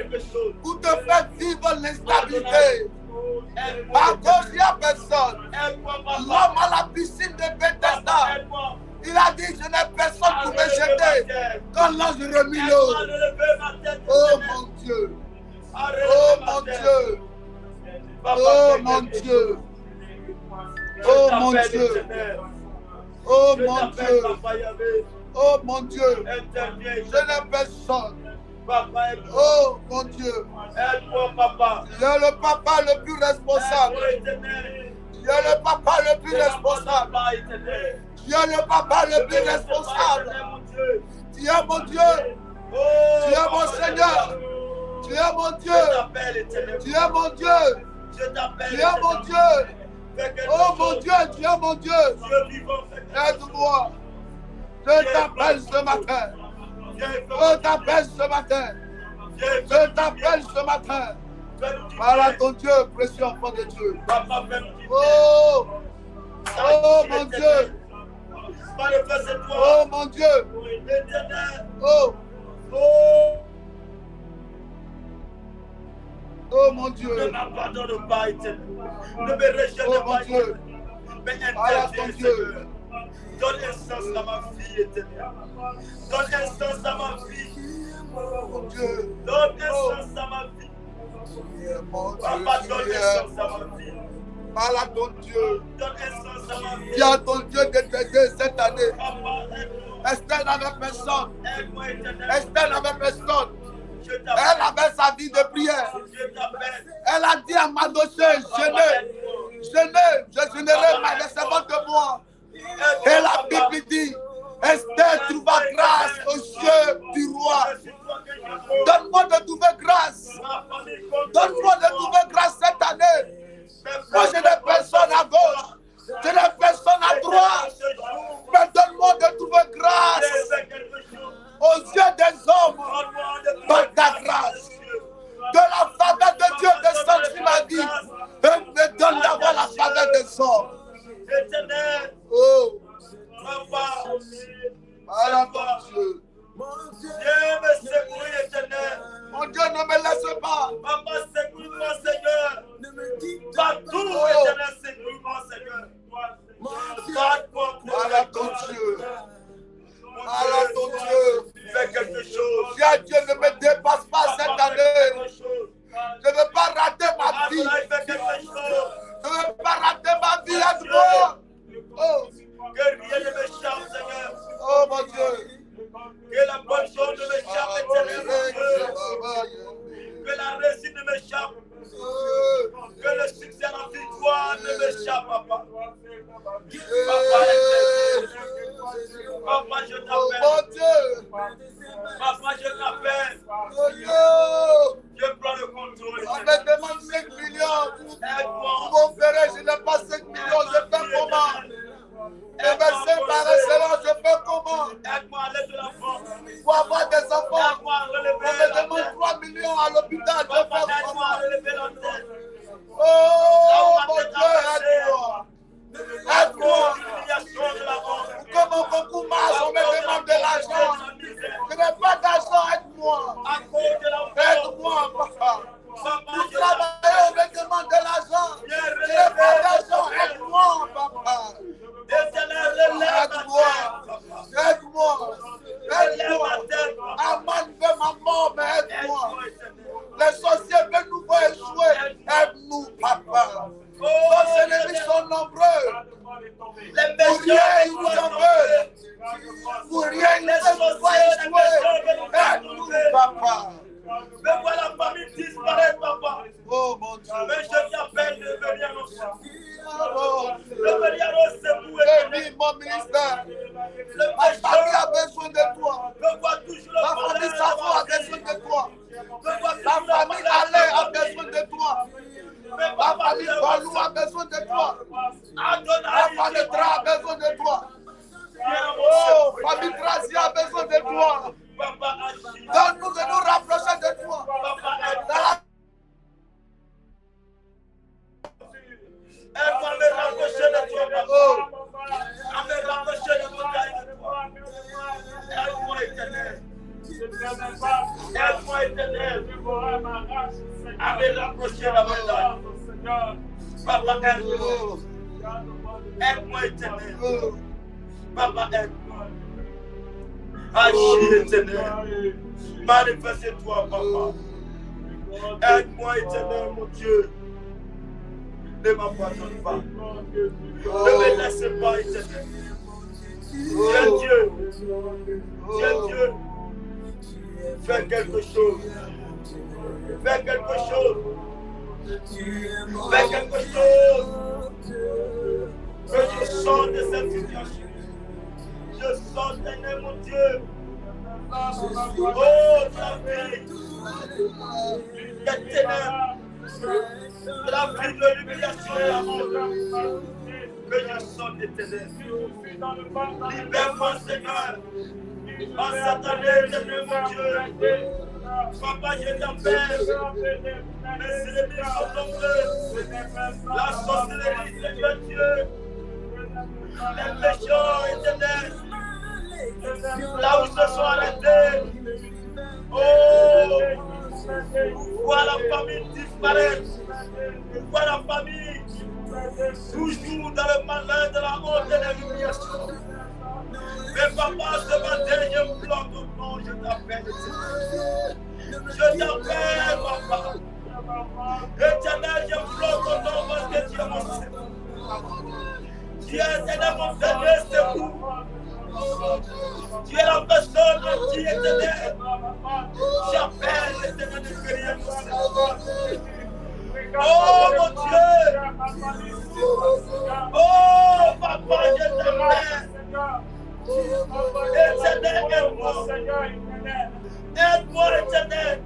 pour te faire vivre l'instabilité. À cause il n'y a personne. L'homme à la piscine de Bethesda, il a dit je n'ai personne pour me jeter quand l'ange remit l'eau. Oh mon Dieu, oh mon Dieu, oh mon Dieu, oh mon Dieu, oh mon Dieu, oh mon Dieu, je n'ai personne. Oh mon Dieu, tu es le papa le plus responsable. Tu es le papa le plus responsable. Tu es le papa le plus responsable. Tu es mon Dieu. Tu es mon Seigneur. Tu es mon Dieu. Tu es mon Dieu. Tu es mon Dieu. Oh mon Dieu, tu es mon Dieu. Aide-moi. Je t'appelle ce matin. Je t'appelle ce matin. Je t'appelle ce matin. Parle à ton Dieu, précieux enfant de Dieu. Oh, oh mon Dieu. Oh mon Dieu. Oh, oh mon Dieu. Ne m'abandonne pas, éternel. Ne me rejette Oh pas, mon Dieu. mais Parle à ton interviens, Dieu. Seigneur. Donne un sens à ma vie, éternel. Donne un sens à ma vie. Mon Dieu. Donne un sens à ma vie. Mon Papa, Dieu. donne un sens à ma vie. Parle à ton Dieu. Donne un sens à ma vie. Dis à ton Dieu de t'aider cette année. Papa, aide-moi. Esther n'avait personne. Aide-moi, éternel. Esther n'avait personne. Je Elle t'appelle. avait sa vie de prière. Je t'appelle. Elle a dit à Mardochée, je générai ma servante de moi. Et la Bible dit, Esther trouva grâce aux yeux du roi. Donne-moi de trouver grâce. Donne-moi de trouver grâce cette année. Moi, je n'ai personne à gauche. Je n'ai personne à droite. Mais donne-moi de trouver grâce aux yeux des hommes. Par ta grâce. Que la faveur de Dieu descende sur ma vie. Et me donne d'avoir la faveur des hommes. Éternel, Oh, papa, parle à ton Dieu. Dieu me secoue, éternel. Mon Dieu, ne me laisse pas. Papa, secoue-moi, Seigneur. Partout, Oh. éternel, secoue-moi, Seigneur. Garde-moi, Parle à ton Dieu. Parle à ton Dieu. fais quelque chose. Dis à Dieu, ne me dépasse pas cette Papa, fais année. quelque chose. Je ne veux pas rater ma vie. Adonai, fais quelque chose. Je ne veux pas rater ma vie à toi. Oh, Que rien ne m'échappe, Seigneur. oh mon Dieu. par excellence, je fais comment Aide-moi à aller de l'avant. pour avoir des enfants? Aide-moi à On relever me la demande tête. 3 millions à l'hôpital, je Papa, fais aide-moi à comment? relever la tête. Oh mon Dieu, aide-moi. Aide-moi. L'humiliation de la mort. Pour que mon concours marche, on me demande de l'argent. Je n'ai pas d'argent, aide-moi. À cause de la mort. Aide-moi, papa. Papa, Pour je travailler, on me demande de l'argent. Je n'ai pas d'argent, aide-moi, papa. Éternel, relève ma Aide-moi. tête. Aide-moi. Relève ma Aide-moi. tête. Aman veut ma mort, mais aide-moi. Aide-moi, éternel. Les sorciers veulent nous voir échouer. Aide-nous, papa. Nos ennemis sont nombreux. Les Pour méchants, rien, ils nous en veulent. Pour rien, ils veulent nous voir échouer. Aide-nous, papa. mais vois la famille disparaître, papa. Oh mon Dieu. Mais je t'appelle de venir au secours. Oh, De venir au secours, bénis mon ministère. Le Ma famille pécheur, a besoin de toi. je vois toujours le Ma famille Safo a besoin de toi. Ma famille Allé a besoin de toi. Ma famille Balou a besoin de toi. Ma famille Tra a besoin de toi. Oh, famille Trazi a besoin de toi. Papa, agis. Donne-nous de nous rapprocher de toi. Papa, Dans la aide-moi à me rapprocher de toi, papa. oh, À me rapprocher de mon taille de toi. Aide-moi, éternel. Aide-moi, éternel. À me rapprocher davantage. Papa, aide-moi. Aide-moi, éternel. oh, Papa, aide-moi. Agis, éternel. Manifeste-toi, papa. Aide-moi, éternel, mon Dieu. Ne m'abandonne pas. Ne me laisse pas, éternel. Dieu, Dieu. Dieu, Dieu. Fais quelque chose. Fais quelque chose. Fais quelque chose. Que je sorte de cette situation. Je sors, éternel, mon Dieu. Oh, ta vie. Les ténèbres. De la vie de l'humiliation et la mort. Que je sorte, éternel. Libère-moi, Seigneur. En cette année, éternel, mon Dieu. Papa, je t'appelle. Mes ennemis sont nombreux. La sorcellerie, Seigneur Dieu. Les pécheurs, éternel. Là où se sont arrêtés. Oh, vois la famille disparaître. Vois la famille toujours dans le malin, de la honte et de l'humiliation. Mais papa, ce matin, je pleure ton nom, je t'appelle. Je t'appelle, papa. Éternel, je pleure ton nom parce que tu es mon secours. Tu es éternel, mon dernier secours. Tu es la personne qui est éternelle. J'appelle l'éternel de guérir mon secours. Oh mon Dieu. Oh papa, je t'appelle. Éternel, aide-moi. Aide-moi, éternel.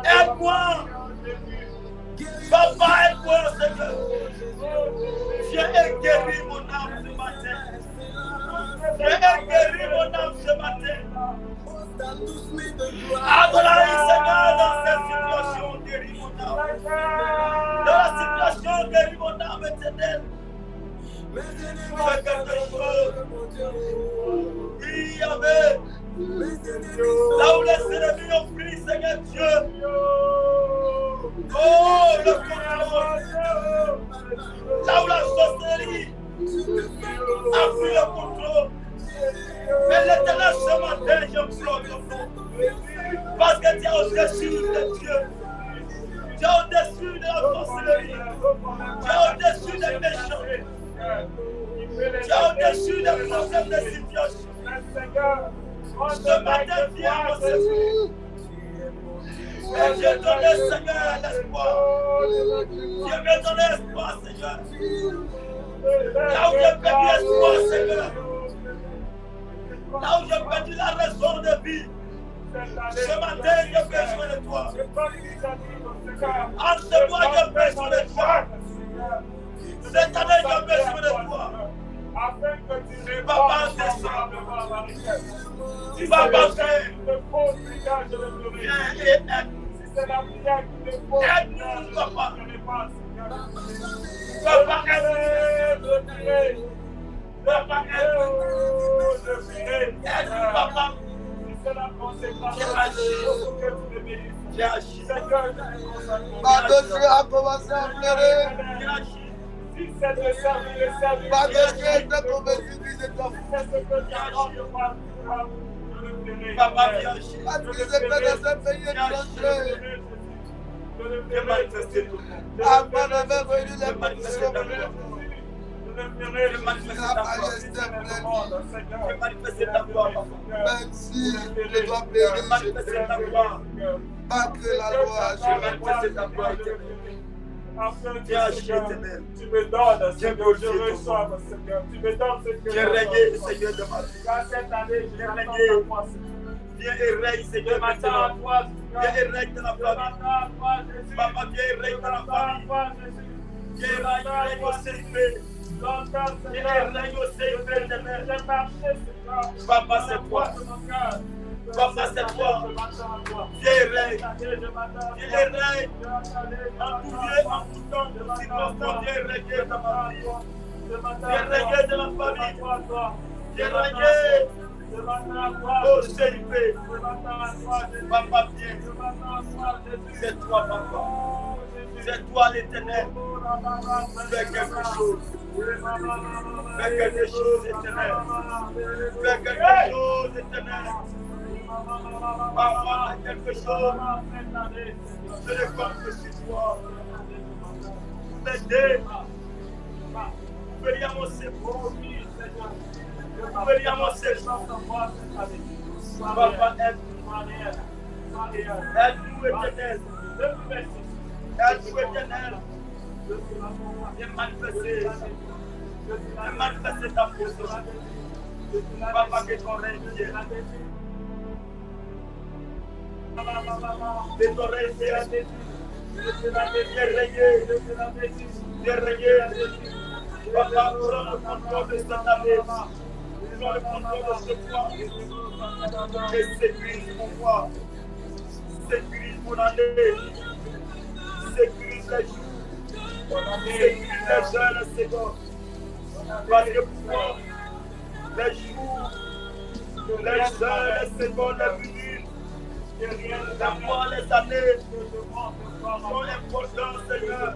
Aide-moi. Papa, aide-moi, Seigneur. Viens et guéris mon âme ce matin. Viens et guéris mon âme ce matin. Adonai, Seigneur, dans cette situation, guéris mon âme. Dans la situation, guéris mon âme, éternel. Fais quelque chose. Oui, Amen. Là où les ennemis ont pris, Seigneur Dieu. Oh, le contrôle. Là où la sorcellerie a pris le contrôle. Mais l'éternel, ce matin, je pleure ton nom. Parce que tu es au-dessus de Dieu. Tu es au-dessus de la sorcellerie. Tu es au-dessus des méchants. Tu es au-dessus des problèmes de situation. Ce matin, viens mon secours. Et Dieu donne, Seigneur, l'espoir. Dieu me donne l'espoir, Seigneur. Là où j'ai perdu l'espoir, Seigneur. Là où j'ai perdu la raison de vie. Ce matin, j'ai besoin de toi. En ce mois, j'ai besoin de toi. Cette année, j'ai besoin de toi. Papa, descends. Tu vas passer. Viens et aide-nous. Aide-nous, papa. Papa, aide-nous. Papa, aide-nous. Aide-nous, papa. J'ai agi. Ma dossier a commencé à pleurer. Ma dossier était convaincu qu'il était fou. Papa, viens agir. Parce qu'il s'est fait dans ce pays étranger. Viens manifester tout le monde. Avant de faire venir les Manifester ta pétitions. gloire. Viens manifester La ta gloire. majesté pleine. Viens manifester ta gloire, papa. Même si je dois Viens périr, manifester ta gloire. pas que la loi Viens agisse. manifester ta gloire éternelle. Viens agir éternel. Tu me donnes, Seigneur, je reçois, Seigneur. Tu me donnes ce que Viens régner, Seigneur, de ma vie. Dans cette année, je Viens m'attends régner. à toi, Seigneur. Viens et règne, Je Seigneur, m'attends à maintenant. toi, Viens Seigneur. et règne dans la Je famille. m'attends à toi, Jésus. Papa, viens et règne dans la Je m'attends à famille. toi, Jésus. Viens et règne au CIP. Longtemps, Viens Seigneur. et règne au CIP éternel. J'ai marché, Seigneur. Papa, c'est toi. De mon cœur. Papa, c'est toi. Je m'attends à toi. Viens et règne. Je m'attends à Viens toi. et règne. En tout lieu, en tout temps, de circonstance, viens et règne dans ma vie. Viens régner de la famille. Viens régner au CIP. Papa, viens. C'est toi, papa. C'est toi l'éternel. Fais quelque chose. Fais quelque chose, éternel. Fais quelque chose, éternel. Papa, fais quelque chose. Je ne compte que sur toi. M'aider. Veniamo sempre. Veniamo sempre. Papa, aide-nous. Aide-nous, éternel. Aide-nous, éternel. Viens manifester. Viens manifester ta force. Papa, que ton règne vienne. Que ton règne vienne. Viens régner. Viens régner. Papa, prends le contrôle de cette année. Prends le contrôle de ce mois. Et sécurise mon mois. Sécurise mon année. Sécurise les jours. Sécurise les jeunes, Seigneur. Parce que pour moi, les jours, les jeunes, les secondes, les minutes, les mois, les années sont importants, Seigneur.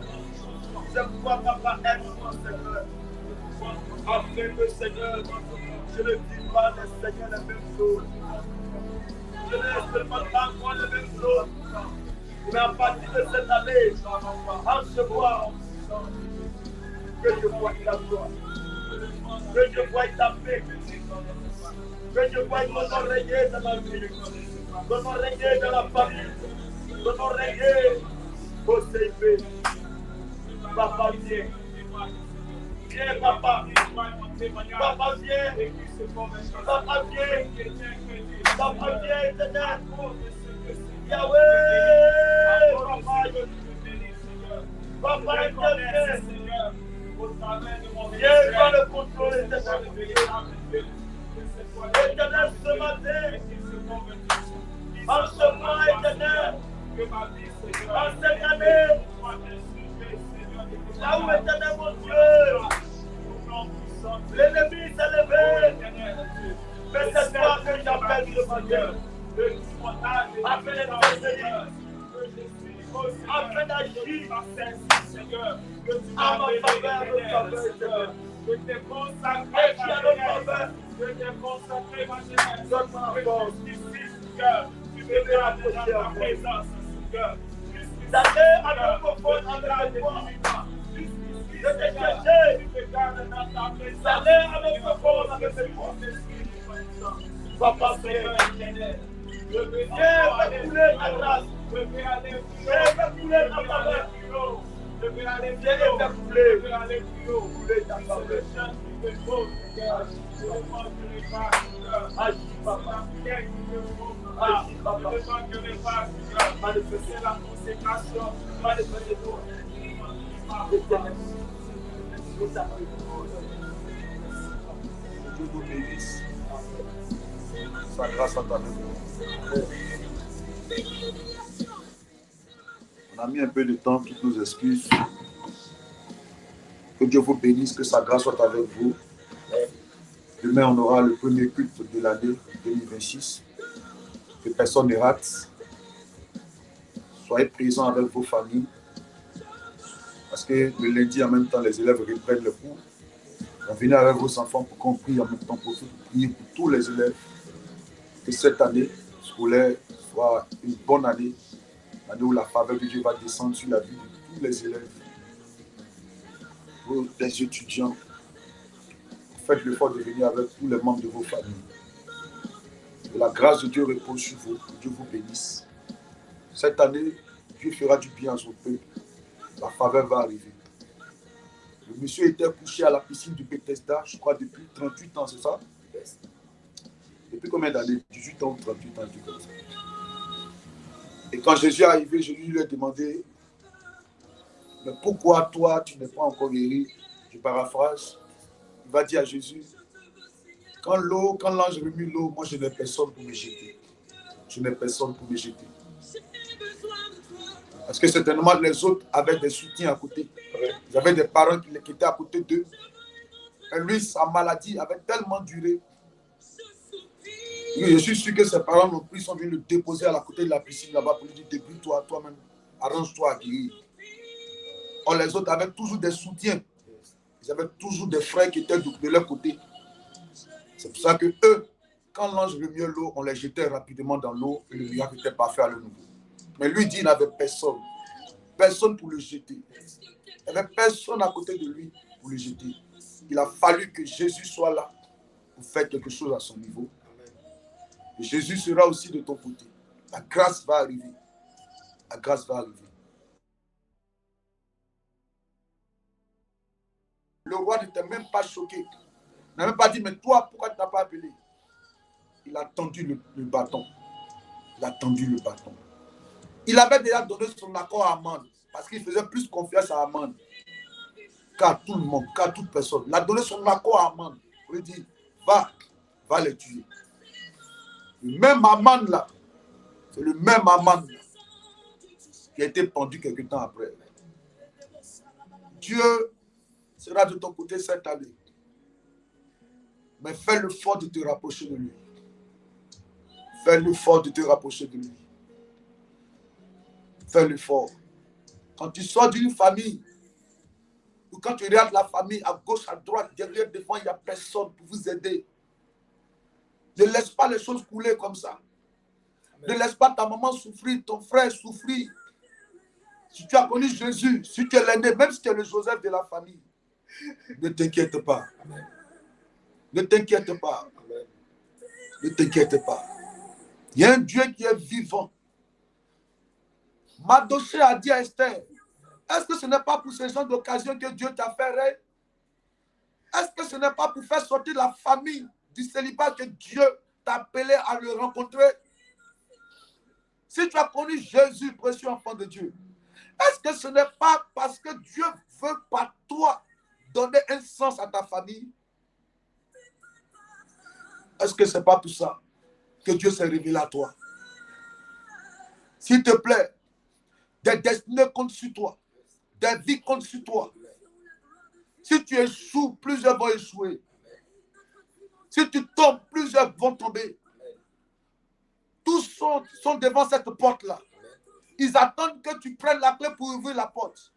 C'est pourquoi, papa, aide-moi, Seigneur. Afin que, Seigneur, je ne vis pas, Seigneur, les mêmes choses. Je ne seulement pas moi les mêmes choses. Mais à partir de cette année, en ce mois, que je vois ta gloire, que je vois ta paix, que je vois ton nom régner dans ma vie, ton nom régner dans la famille, ton nom régner au CIP. Papa, viens. Viens, papa. Papa, viens. Papa, viens. Papa, viens, éternel. Yahweh. Papa, interviens. Viens dans le contrôle, éternel. Éternel, ce matin, en ce mois, éternel, en cette année, là où éternel, mon Dieu, l'ennemi s'est levé, mais c'est toi que j'appelle ce matin, afin d'intervenir, afin d'agir à ma faveur, Seigneur. Je t'ai consacré, ma faveur. Je t'ai consacré, ma force. Tu veux me rapprocher à présence, Seigneur. D'aller à ton confort avec toi. Je t'ai cherché. D'aller à mon confort avec toi. Papa, Seigneur, je veux couler ta grâce. Je veux couler ta faveur. Je vais aller bien et faire couler ta faveur. Agis, papa. Agis, papa. Manifestez la consécration. Manifestez-nous. Éternel. Nous t'appelons. Dieu vous bénisse. Sa grâce soit avec vous. On a mis un peu de temps, toutes nos excuses. Que Dieu vous bénisse, que sa grâce soit avec vous. Demain, on aura le premier culte de l'année 2026. Que personne ne rate. Soyez présents avec vos familles. Parce que le lundi, en même temps, les élèves reprennent le cours. Venez avec vos enfants pour qu'on prie en même temps, pour prier pour tous les élèves. Que cette année scolaire soit une bonne année. L'année où la faveur de Dieu va descendre sur la vie de tous les élèves. Vous, les étudiants, faites l'effort de venir avec tous les membres de vos familles. Que la grâce de Dieu repose sur vous. Que Dieu vous bénisse. Cette année, Dieu fera du bien à son peuple. La faveur va arriver. Le monsieur était couché à la piscine du Bethesda, je crois, depuis 38 ans, c'est ça? Depuis combien d'années? 18 ans ou 38 ans, je dis comme ça. Et quand Jésus est arrivé, je lui ai demandé, mais pourquoi toi, tu n'es pas encore guéri? Je paraphrase. Il va dire à Jésus, quand l'ange remue l'eau, moi je n'ai personne pour me jeter. Je n'ai personne pour me jeter. Parce que certainement les autres avaient des soutiens à côté. Ils avaient des parents qui étaient à côté d'eux. Et lui, sa maladie avait tellement duré. Oui, je suis sûr que ses parents non plus sont venus le déposer à la côté de la piscine là-bas pour lui dire, débrouille-toi toi-même, arrange-toi à guérir. Or, les autres avaient toujours des soutiens. Ils avaient toujours des frères qui étaient de leur côté. C'est pour ça que eux, quand l'ange remuait l'eau, on les jetait rapidement dans l'eau et le miracle était parfait à nouveau. Mais lui dit, il n'avait personne. Personne pour le jeter. Il n'y avait personne à côté de lui pour le jeter. Il a fallu que Jésus soit là pour faire quelque chose à son niveau. Et Jésus sera aussi de ton côté. La grâce va arriver. La grâce va arriver. Le roi n'était même pas choqué. Il n'a même pas dit, mais toi, pourquoi tu n'as pas appelé? Il a tendu le bâton. Il a tendu le bâton. Il avait déjà donné son accord à Aman, parce qu'il faisait plus confiance à Aman qu'à tout le monde, qu'à toute personne. Il a donné son accord à Aman. Il lui dit, va les tuer. Le même Aman là, c'est le même Aman là, qui a été pendu quelque temps après. Dieu sera de ton côté cette année. Mais fais l'effort de te rapprocher de lui. Fais l'effort de te rapprocher de lui. Fais l'effort. Quand tu sors d'une famille, ou quand tu regardes la famille à gauche, à droite, derrière, devant, il n'y a personne pour vous aider. Ne laisse pas les choses couler comme ça. Ne laisse pas ta maman souffrir, ton frère souffrir. Si tu as connu Jésus, si tu es l'aîné, même si tu es le Joseph de la famille, ne t'inquiète pas. Ne t'inquiète pas. Ne t'inquiète pas. Il y a un Dieu qui est vivant. Mardochée a dit à Esther, est-ce que ce n'est pas pour ce genre d'occasion que Dieu t'a fait rêver? Est-ce que ce n'est pas pour faire sortir la famille du célibat que Dieu t'a appelé à le rencontrer? Si tu as connu Jésus, précieux enfant de Dieu, est-ce que ce n'est pas parce que Dieu veut par toi donner un sens à ta famille? Est-ce que ce n'est pas pour ça que Dieu s'est révélé à toi? S'il te plaît, des destinées comptent sur toi. Des vies comptent sur toi. Si tu échoues, plusieurs vont échouer. Si tu tombes, plusieurs vont tomber. Tous sont devant cette porte-là. Ils attendent que tu prennes la clé pour ouvrir la porte.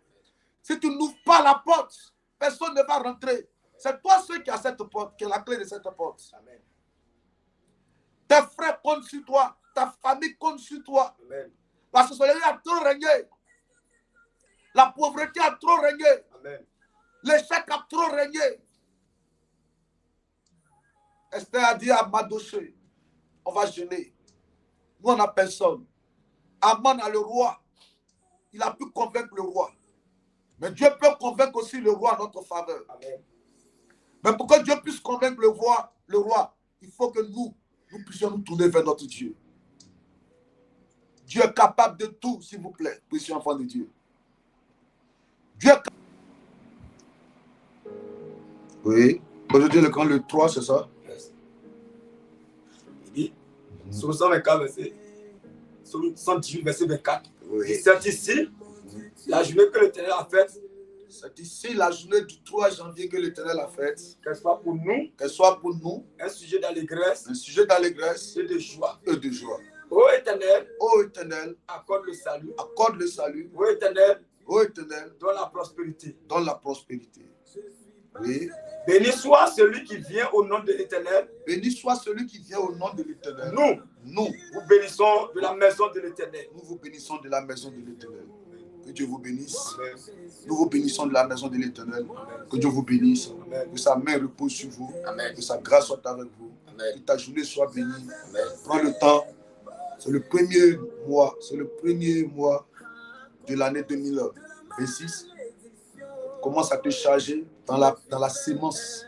Si tu n'ouvres pas la porte, personne ne va rentrer. C'est toi seul qui as cette porte, qui a la clé de cette porte. Amen. Tes frères comptent sur toi. Ta famille compte sur toi. Amen. La sorcellerie a trop régné. La pauvreté a trop régné. L'échec a trop régné. Esther a dit à Mardochée, on va jeûner. Nous, on n'a personne. Aman a le roi. Il a pu convaincre le roi. Mais Dieu peut convaincre aussi le roi en notre faveur. Amen. Mais pour que Dieu puisse convaincre le roi, il faut que nous puissions nous tourner vers notre Dieu. Dieu est capable de tout, s'il vous plaît, précieux enfant de Dieu. Dieu est capable. Oui. Aujourd'hui, le camp, le 3, c'est ça? Il dit, sur 124, verset, sur 118, verset 24. Oui. C'est ici, la journée que l'Éternel a faite, C'est ici la journée du 3 janvier que l'Éternel a faite. qu'elle soit pour nous Qu'elle soit pour nous un sujet d'allégresse un sujet d'allégresse et de joie. et de joie. Ô Éternel, Ô Éternel, accorde le salut. accorde le salut. Ô Éternel, Ô Éternel, donne la prospérité. donne la prospérité. Oui. Béni soit celui qui vient au nom de l'Éternel. Béni soit celui qui vient au nom de l'Éternel. Nous Nous vous bénissons de la maison de l'Éternel. vous bénissons de la maison de l'Éternel. Que Dieu vous bénisse. Nous vous bénissons de la maison de l'Éternel. Que Dieu vous bénisse. Que sa main repose sur vous. Amen. Que sa grâce soit avec vous. Amen. Que ta journée soit bénie. Amen. Prends le temps. C'est le premier mois. C'est le premier mois de l'année 2026. Commence à te charger dans la sémence.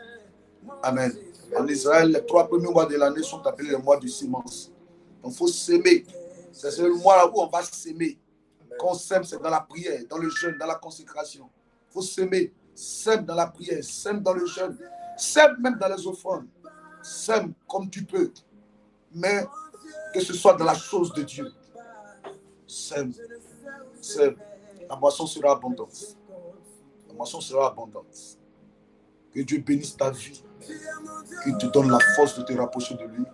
Amen. En Israël, les 3 premiers mois de l'année sont appelés les mois de sémence. Donc, il faut s'aimer. C'est le mois où on va s'aimer. Quand on s'aime, c'est dans la prière, dans le jeûne, dans la consécration. Il faut s'aimer. Sème dans la prière, sème dans le jeûne, sème même dans les offrandes. Sème comme tu peux. Mais que ce soit dans la chose de Dieu. Sème. Sème. La moisson sera abondante. La moisson sera abondante. Que Dieu bénisse ta vie. Qu'il te donne la force de te rapprocher de lui.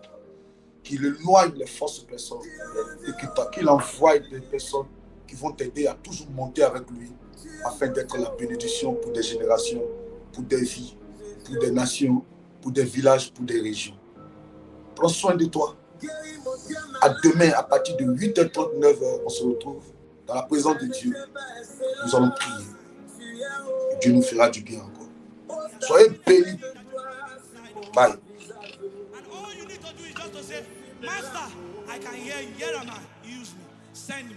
Qu'il éloigne les fausses personnes. Et qu'il envoie des personnes qui vont t'aider à toujours monter avec lui afin d'être la bénédiction pour des générations, pour des vies, pour des nations, pour des villages, pour des régions. Prends soin de toi. À demain, à partir de 8h30, 9h, on se retrouve dans la présence de Dieu. Nous allons prier. Et Dieu nous fera du bien encore. Soyez bénis. Bye. And all you need to do is just to say, Master, I can hear you. Here am I. Use me. Send me.